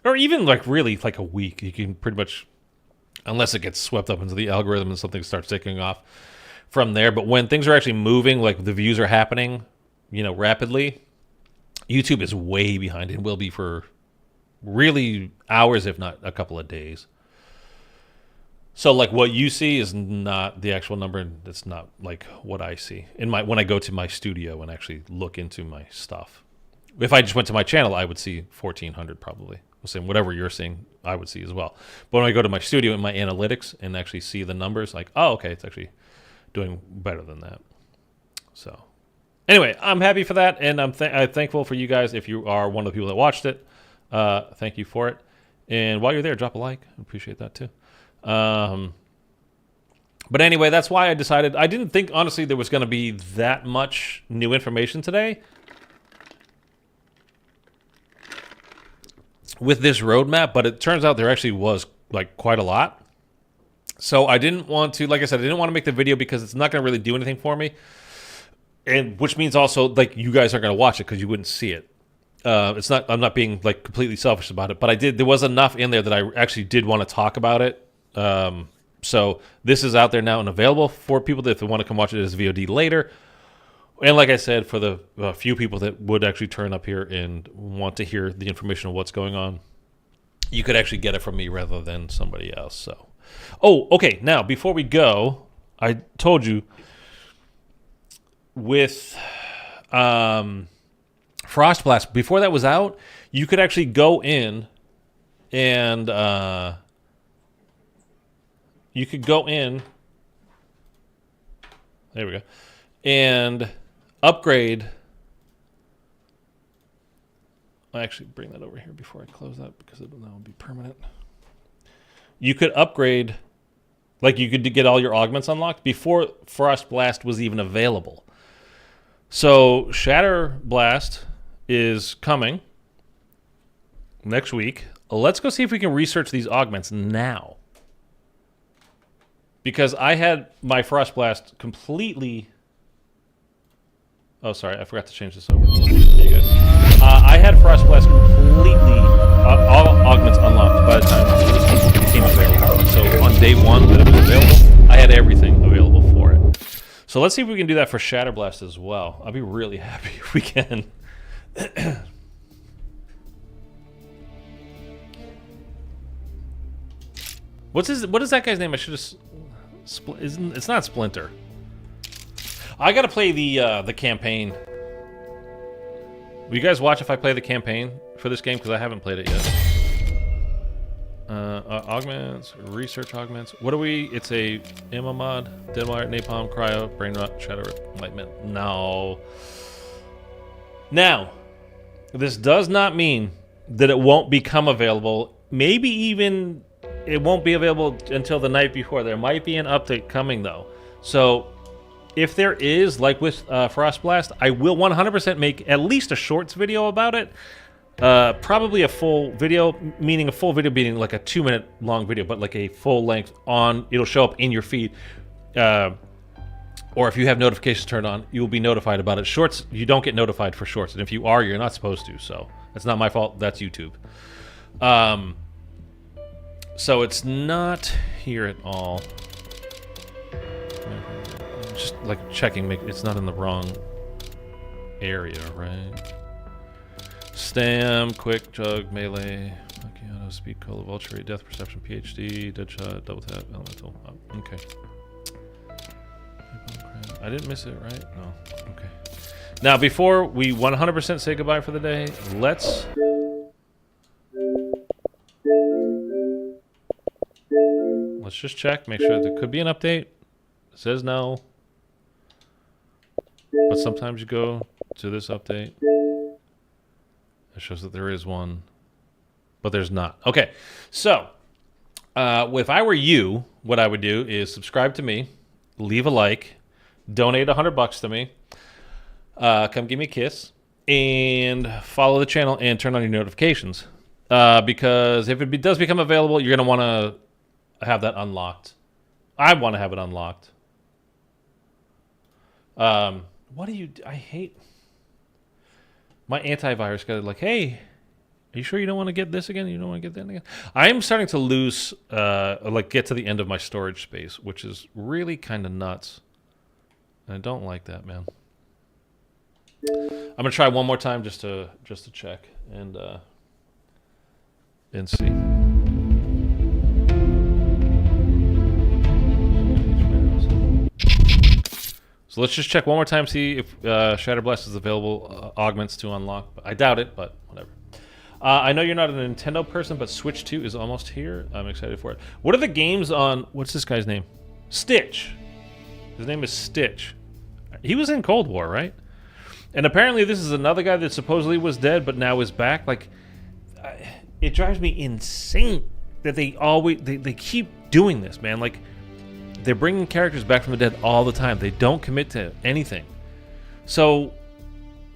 or even like really like a week. You can pretty much, unless it gets swept up into the algorithm and something starts taking off from there. But when things are actually moving, like the views are happening, rapidly, YouTube is way behind and will be for really hours, if not a couple of days. So like what you see is not the actual number, and it's not like what I see in my when I go to my studio and actually look into my stuff. If I just went to my channel, I would see 1,400 probably. We'll say whatever you're seeing, I would see as well. But when I go to my studio and my analytics and actually see the numbers, like, oh, okay, it's actually doing better than that. So anyway, I'm happy for that, and I'm thankful for you guys. If you are one of the people that watched it, thank you for it. And while you're there, drop a like. I appreciate that too. But anyway, that's why I decided. I didn't think, honestly, there was going to be that much new information today with this roadmap, but it turns out there actually was like quite a lot. So I didn't want to, like I said, I didn't want to make the video because it's not going to really do anything for me, and which means also like you guys aren't going to watch it because you wouldn't see it. It's not. I'm not being like completely selfish about it, but I did. There was enough in there that I actually did want to talk about it. So this is out there now and available for people that if they want to come watch it as VOD later. And like I said, for the few people that would actually turn up here and want to hear the information of what's going on, you could actually get it from me rather than somebody else. So, oh, okay. Now, before we go, I told you with Frostblast, before that was out, you could actually go in and you could go in. There we go. And upgrade. I'll actually bring that over here before I close that because that will be permanent. You could upgrade, like you could get all your augments unlocked before Frostblast was even available. So Shatter Blast is coming next week. Let's go see if we can research these augments now. Because I had my Frostblast completely... Oh, sorry, I forgot to change this over. There you go. I had Frostblast completely, all augments unlocked by the time it became available. So on day one that it was available, I had everything available for it. So let's see if we can do that for Shatterblast as well. I'll be really happy if we can. What is that guy's name? I should have... It's not Splinter. I gotta play the campaign. Will you guys watch if I play the campaign for this game? Because I haven't played it yet. Augments, research augments. What are we? It's a ammo mod, Deadwire, Napalm, Cryo, Brain Rot, Shadow Enlightenment. No. Now, this does not mean that it won't become available. Maybe even it won't be available until the night before. There might be an update coming though. So if there is, like with Frostblast, I will 100% make at least a shorts video about it. Probably a full video, meaning a full video being like a 2-minute long video, but like a full length on, it'll show up in your feed. Or if you have notifications turned on, you will be notified about it. Shorts, you don't get notified for shorts. And if you are, you're not supposed to. So that's not my fault. That's YouTube. So it's not here at all. Just like checking, it's not in the wrong area, right? Stam, quick, jug, melee, Macchiato, speed, cola, vulture rate, death perception, PhD, deadshot, double tap, elemental. Oh, okay. I didn't miss it, right? No. Okay. Now, before we 100% say goodbye for the day, let's just check, make sure there could be an update. It says no. But sometimes you go to this update. It shows that there is one, but there's not. Okay, so if I were you, what I would do is subscribe to me, leave a like, donate $100 to me, come give me a kiss, and follow the channel and turn on your notifications. Because if it does become available, you're going to want to have that unlocked. I want to have it unlocked. What do you... I hate... My antivirus guy like, hey, are you sure you don't want to get this again? You don't want to get that again? I am starting to lose, like get to the end of my storage space, which is really kind of nuts. And I don't like that, man. I'm gonna try one more time just to check and see. So let's just check one more time, see if Shatterblast is available augments to unlock. I doubt it, but whatever. I know you're not a Nintendo person, but Switch 2 is almost here. I'm excited for it. What are the games on... What's this guy's name? Stitch. His name is Stitch. He was in Cold War, right? And apparently this is another guy that supposedly was dead, but now is back. Like, it drives me insane that they always... They keep doing this, man. Like... They're bringing characters back from the dead all the time. They don't commit to anything. So,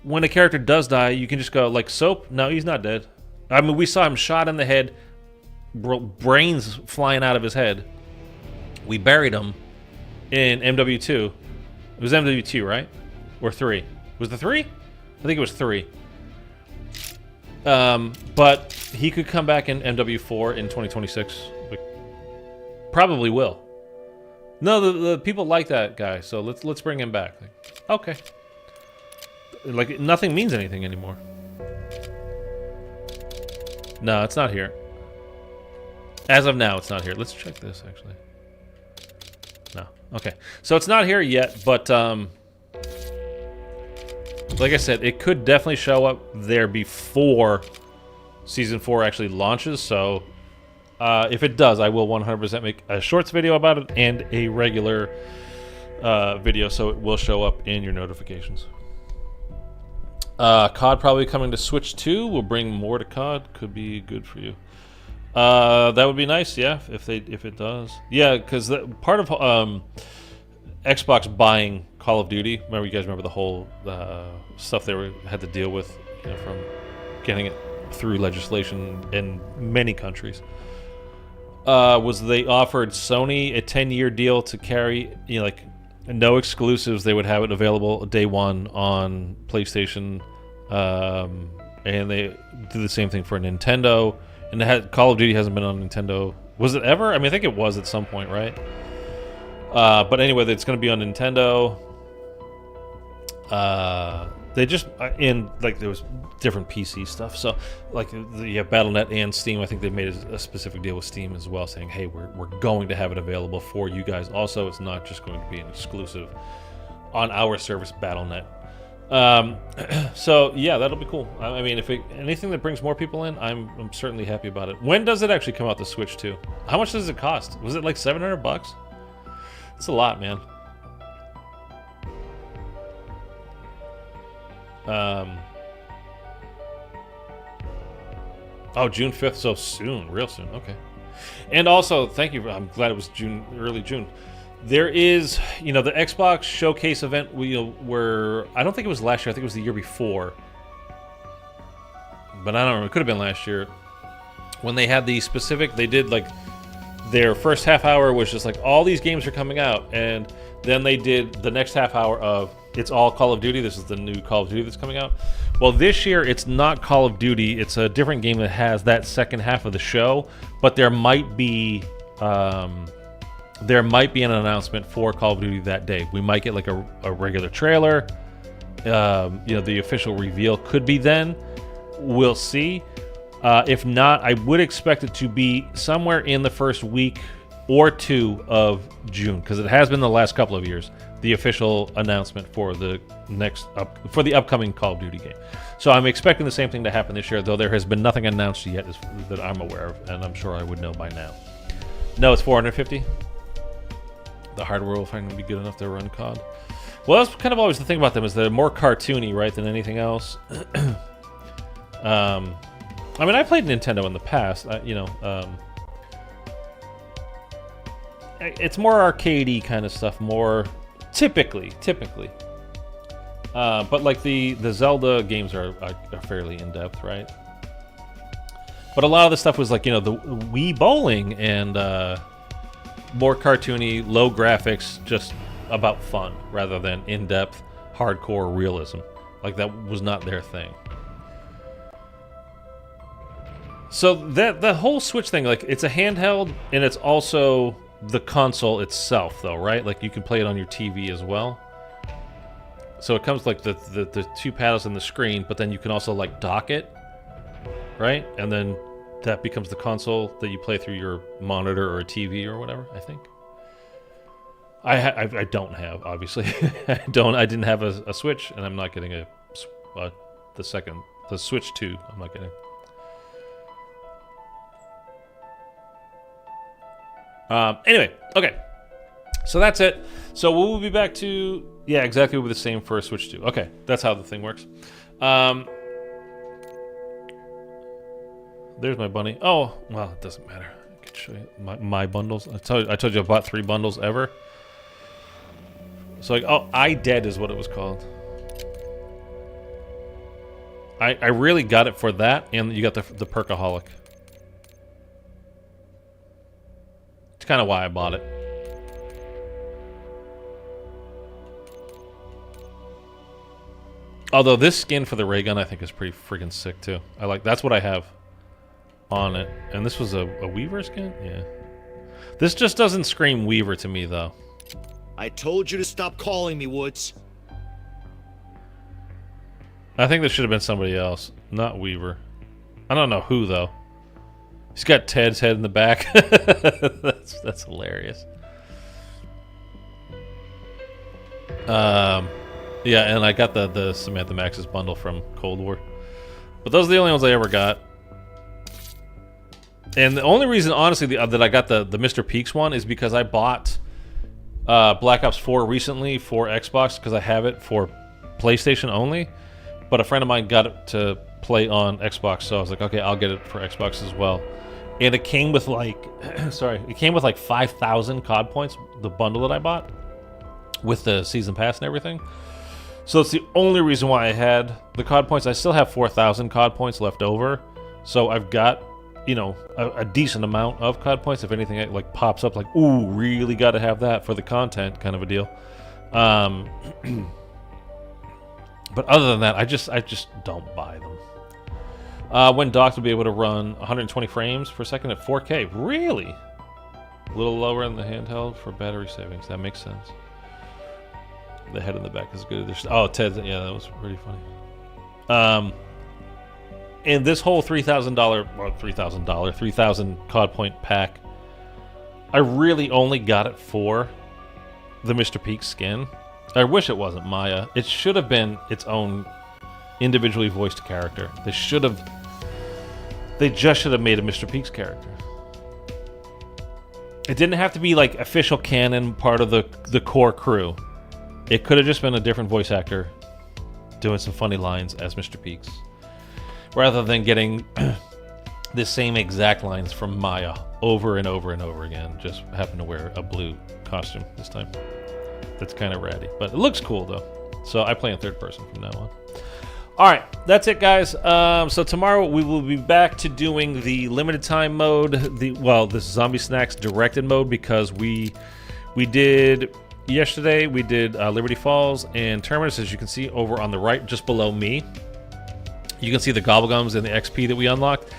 when a character does die, you can just go, like, Soap? No, he's not dead. I mean, we saw him shot in the head, brains flying out of his head. We buried him in MW2. It was MW2, right? Or 3? Was it 3? I think it was 3. But he could come back in MW4 in 2026. Probably will. No, the people like that guy, so let's bring him back. Like, okay. Like, nothing means anything anymore. No, it's not here. As of now, it's not here. Let's check this, actually. No. Okay. So it's not here yet, but, like I said, it could definitely show up there before Season 4 actually launches, so... if it does, I will 100% make a shorts video about it and a regular video, so it will show up in your notifications. COD probably coming to Switch 2. We'll bring more to COD. Could be good for you. That would be nice, yeah, if it does. Yeah, because part of Xbox buying Call of Duty. Remember, you guys remember the whole stuff they had to deal with, you know, from getting it through legislation in many countries. Was they offered Sony a 10-year deal to carry, you know, like no exclusives. They would have it available day one on PlayStation, and they do the same thing for Nintendo. And Call of Duty hasn't been on Nintendo. Was it ever? I mean, I think it was at some point, right? But anyway, it's going to be on Nintendo. They just like there was different PC stuff. So like you have BattleNet and Steam. I think they made a specific deal with Steam as well, saying, "Hey, we're going to have it available for you guys. Also, it's not just going to be an exclusive on our service, BattleNet." So yeah, that'll be cool. I mean, if anything that brings more people in, I'm certainly happy about it. When does it actually come out to Switch 2? How much does it cost? Was it like $700? It's a lot, man. Oh, June 5th, so soon, real soon. Okay. And also, thank you. I'm glad it was June, early June. There is, you know, the Xbox Showcase event. Where I don't think it was last year. I think it was the year before. But I don't remember. It could have been last year when they had the specific. They did like their first half hour was just like all these games are coming out, and then they did the next half hour of it's all Call of Duty. This is the new Call of Duty that's coming out. Well, this year it's not Call of Duty. It's a different game that has that second half of the show. But there might be an announcement for Call of Duty that day. We might get like a regular trailer. You know, the official reveal could be then. We'll see. If not, I would expect it to be somewhere in the first week or two of June, because it has been the last couple of years, the official announcement for the upcoming Call of Duty game. So I'm expecting the same thing to happen this year, though there has been nothing announced yet that I'm aware of, and I'm sure I would know by now. No, it's $450. The hardware will finally be good enough to run COD. Well, that's kind of always the thing about them, is they're more cartoony, right, than anything else. I mean, I played Nintendo in the past, it's more arcadey kind of stuff, more typically. But like the Zelda games are fairly in depth, right? But a lot of the stuff was like, you know, the Wii bowling and more cartoony, low graphics, just about fun rather than in depth, hardcore realism. Like that was not their thing. So the whole Switch thing, like it's a handheld and it's also the console itself, though, right? Like you can play it on your TV as well. So it comes like the two paddles and the screen, but then you can also like dock it, right? And then that becomes the console that you play through your monitor or a TV or whatever, I think. I don't have, obviously. I didn't have a Switch, and I'm not getting the Switch 2. I'm not getting. Anyway, okay. So that's it. So we'll be back to, yeah, exactly the same for Switch 2. Okay, that's how the thing works. There's my bunny. Oh, well, it doesn't matter. I can show you my bundles. I told you I bought 3 bundles ever. So, like, oh, Dead is what it was called. I really got it for that, and you got the Perkaholic. It's kind of why I bought it. Although this skin for the ray gun I think is pretty freaking sick too. That's what I have on it. And this was a Weaver skin? Yeah. This just doesn't scream Weaver to me though. I told you to stop calling me, Woods. I think this should have been somebody else, not Weaver. I don't know who though. He's got Ted's head in the back. That's hilarious. Yeah, and I got the Samantha Max's bundle from Cold War. But those are the only ones I ever got. And the only reason, honestly, that I got the Mr. Peaks one is because I bought Black Ops 4 recently for Xbox because I have it for PlayStation only. But a friend of mine got it to play on Xbox, so I was like, okay, I'll get it for Xbox as well. And it came with like, it came with like 5,000 COD points, the bundle that I bought, with the season pass and everything. So it's the only reason why I had the COD points. I still have 4,000 COD points left over, so I've got, you know, a decent amount of COD points. If anything, it like pops up like, ooh, really got to have that for the content, kind of a deal. But other than that, I just don't buy them. When docked, will be able to run 120 frames per second at 4K. Really? A little lower in the handheld for battery savings. That makes sense. The head in the back is good. Oh, Ted, yeah, that was pretty funny. And this whole $3,000 COD point pack, I really only got it for the Mr. Peak skin. I wish it wasn't Maya. It should have been its own individually voiced character. They just should have made a Mr. Peaks character. It didn't have to be like official canon, part of the core crew. It could have just been a different voice actor doing some funny lines as Mr. Peaks, rather than getting the same exact lines from Maya over and over and over again. Just happen to wear a blue costume this time. That's kind of ratty, but it looks cool though. So I play in third person from now on. All right, that's it, guys. So tomorrow we will be back to doing the limited time mode, this Zombie Snacks directed mode, because we did yesterday. We did Liberty Falls and Terminus, as you can see over on the right, just below me. You can see the Gobblegums and the XP that we unlocked.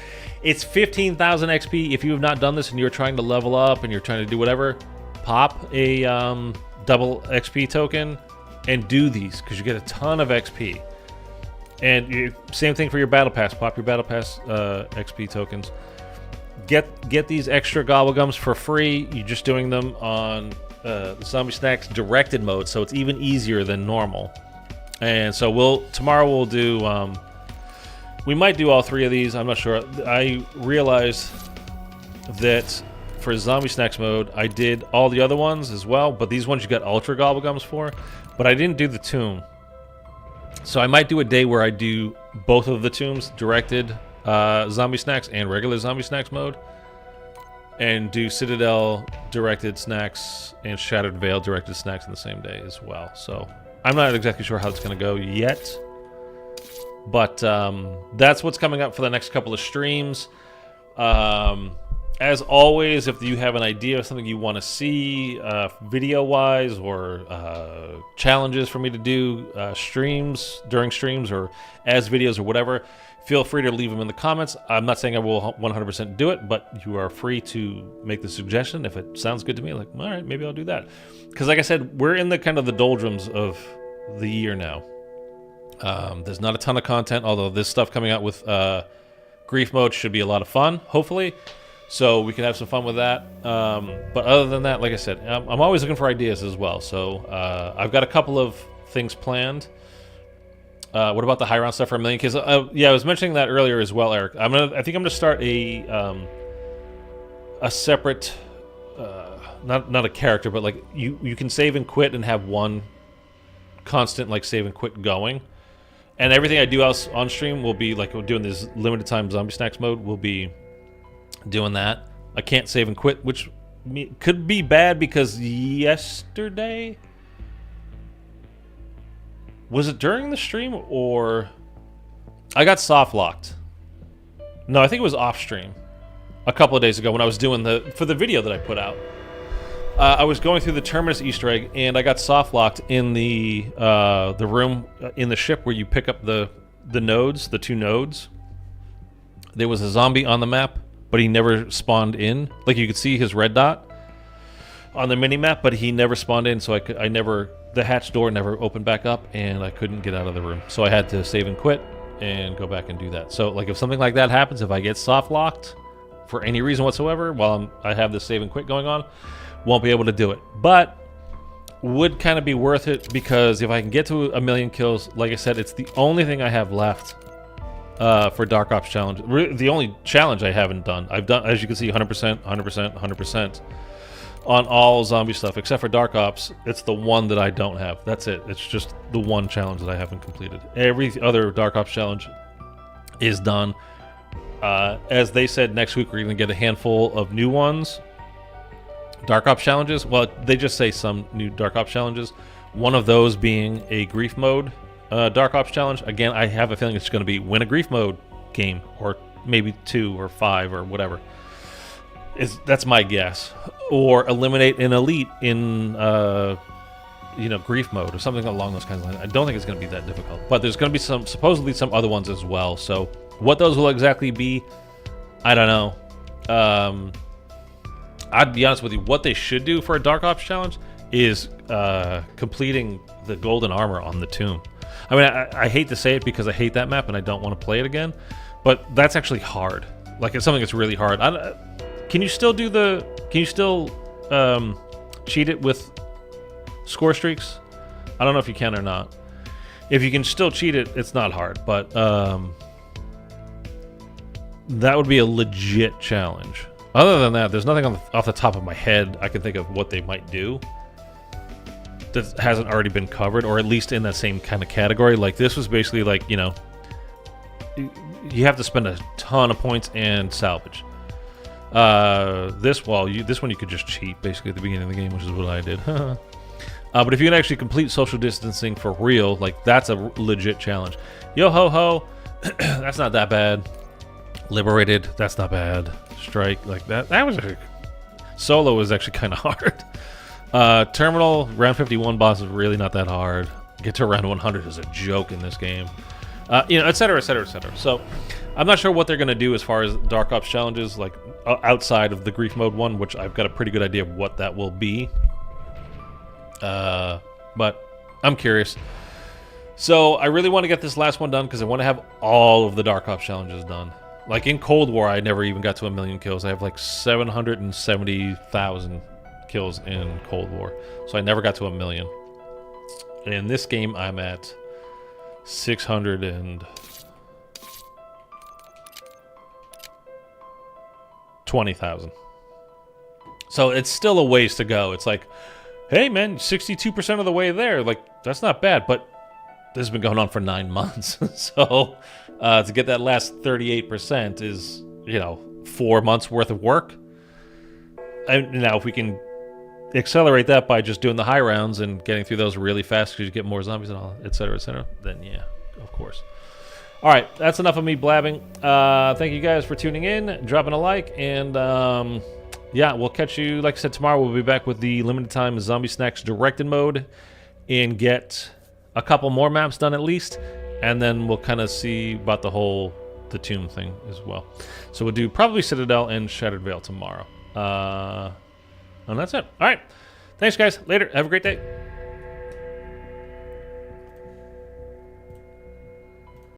It's 15,000 XP. If you have not done this and you're trying to level up and you're trying to do whatever, pop a double XP token and do these, because you get a ton of XP. And same thing for your battle pass. Pop your battle pass XP tokens. Get these extra Gobblegums for free. You're just doing them on the Zombie Snacks directed mode, so it's even easier than normal. And so tomorrow we'll do. We might do all 3 of these. I'm not sure. I realized that for Zombie Snacks mode, I did all the other ones as well, but these ones you got Ultra Gobblegums for. But I didn't do the tomb. So I might do a day where I do both of the tombs, directed Zombie Snacks and regular Zombie Snacks mode, and do Citadel directed snacks and Shattered Veil directed snacks in the same day as well. So I'm not exactly sure how it's going to go yet, but that's what's coming up for the next couple of streams. As always, if you have an idea of something you want to see video-wise, or challenges for me to do during streams or as videos or whatever, feel free to leave them in the comments. I'm not saying I will 100% do it, but you are free to make the suggestion. If it sounds good to me, like, all right, maybe I'll do that. Because like I said, we're in the kind of the doldrums of the year now. There's not a ton of content, although this stuff coming out with Grief Mode should be a lot of fun, hopefully. So we can have some fun with that. But other than that, like I said, I'm always looking for ideas as well. So I've got a couple of things planned. What about the high round stuff for $1 million? Because yeah, I was mentioning that earlier as well, Eric. I think I'm gonna start a separate, not a character, but like you can save and quit and have one constant like save and quit going, and everything I do else on stream will be like we're doing this limited time zombie snacks mode. We'll be doing that. I can't save and quit, which could be bad because yesterday. Was it during the stream or I got soft locked? No, I think it was off stream a couple of days ago when I was doing for the video that I put out. I was going through the Terminus Easter egg and I got soft locked in the room in the ship where you pick up the nodes, the 2 nodes. There was a zombie on the map, but he never spawned in. Like you could see his red dot on the mini map, but he never spawned in, so I never. The hatch door never opened back up, and I couldn't get out of the room. So I had to save and quit and go back and do that. So, like, if something like that happens, if I get soft locked for any reason whatsoever while I have this save and quit going on, won't be able to do it. But would kind of be worth it because if I can get to 1 million kills, like I said, it's the only thing I have left for Dark Ops Challenge. The only challenge I haven't done. I've done, as you can see, 100%, 100%, 100%. On all zombie stuff, except for Dark Ops, it's the one that I don't have. That's it. It's just the one challenge that I haven't completed. Every other Dark Ops challenge is done. As they said, next week we're going to get a handful of new ones. Dark Ops challenges. Well, they just say some new Dark Ops challenges. One of those being a grief mode Dark Ops challenge. Again, I have a feeling it's going to be win a grief mode game, or maybe 2 or 5 or whatever. That's my guess. Or eliminate an elite in, grief mode or something along those kinds of lines. I don't think it's going to be that difficult. But there's going to be supposedly some other ones as well. So what those will exactly be, I don't know. I'd be honest with you. What they should do for a Dark Ops challenge is completing the golden armor on the tomb. I mean, I hate to say it because I hate that map and I don't want to play it again. But that's actually hard. Like, it's something that's really hard. Can you still cheat it with score streaks? I don't know if you can or not. If you can still cheat it, it's not hard, but that would be a legit challenge. Other than that, there's nothing off the top of my head I can think of what they might do that hasn't already been covered, or at least in that same kind of category. Like, this was basically like, you have to spend a ton of points and salvage. This one you could just cheat basically at the beginning of the game, which is what I did. But if you can actually complete social distancing for real, like, that's a legit challenge. Yo ho ho, that's not that bad. Liberated, that's not bad. Strike, like that was solo was actually kind of hard. Terminal round 51 boss is really not that hard. Get to round 100 is a joke in this game. Et cetera, et cetera, et cetera. So I'm not sure what they're going to do as far as Dark Ops challenges, like outside of the grief mode one, which I've got a pretty good idea of what that will be. But I'm curious. So I really want to get this last one done because I want to have all of the Dark Ops challenges done. Like in Cold War, I never even got to 1 million kills. I have like 770,000 kills in Cold War. So I never got to 1 million. And in this game, I'm at 620,000. So it's still a ways to go. It's like, hey man, 62% of the way there. Like, that's not bad, but this has been going on for 9 months. So to get that last 38% is, 4 months worth of work. And now if we can accelerate that by just doing the high rounds and getting through those really fast because you get more zombies and all, et cetera, then yeah, of course. All right, that's enough of me blabbing. Thank you guys for tuning in, dropping a like, and yeah, we'll catch you, like I said, tomorrow. We'll be back with the limited time Zombie Snacks directed mode and get a couple more maps done at least, and then we'll kind of see about the tomb thing as well. So we'll do probably Citadel and Shattered Veil tomorrow. And that's it. All right. Thanks, guys. Later. Have a great day.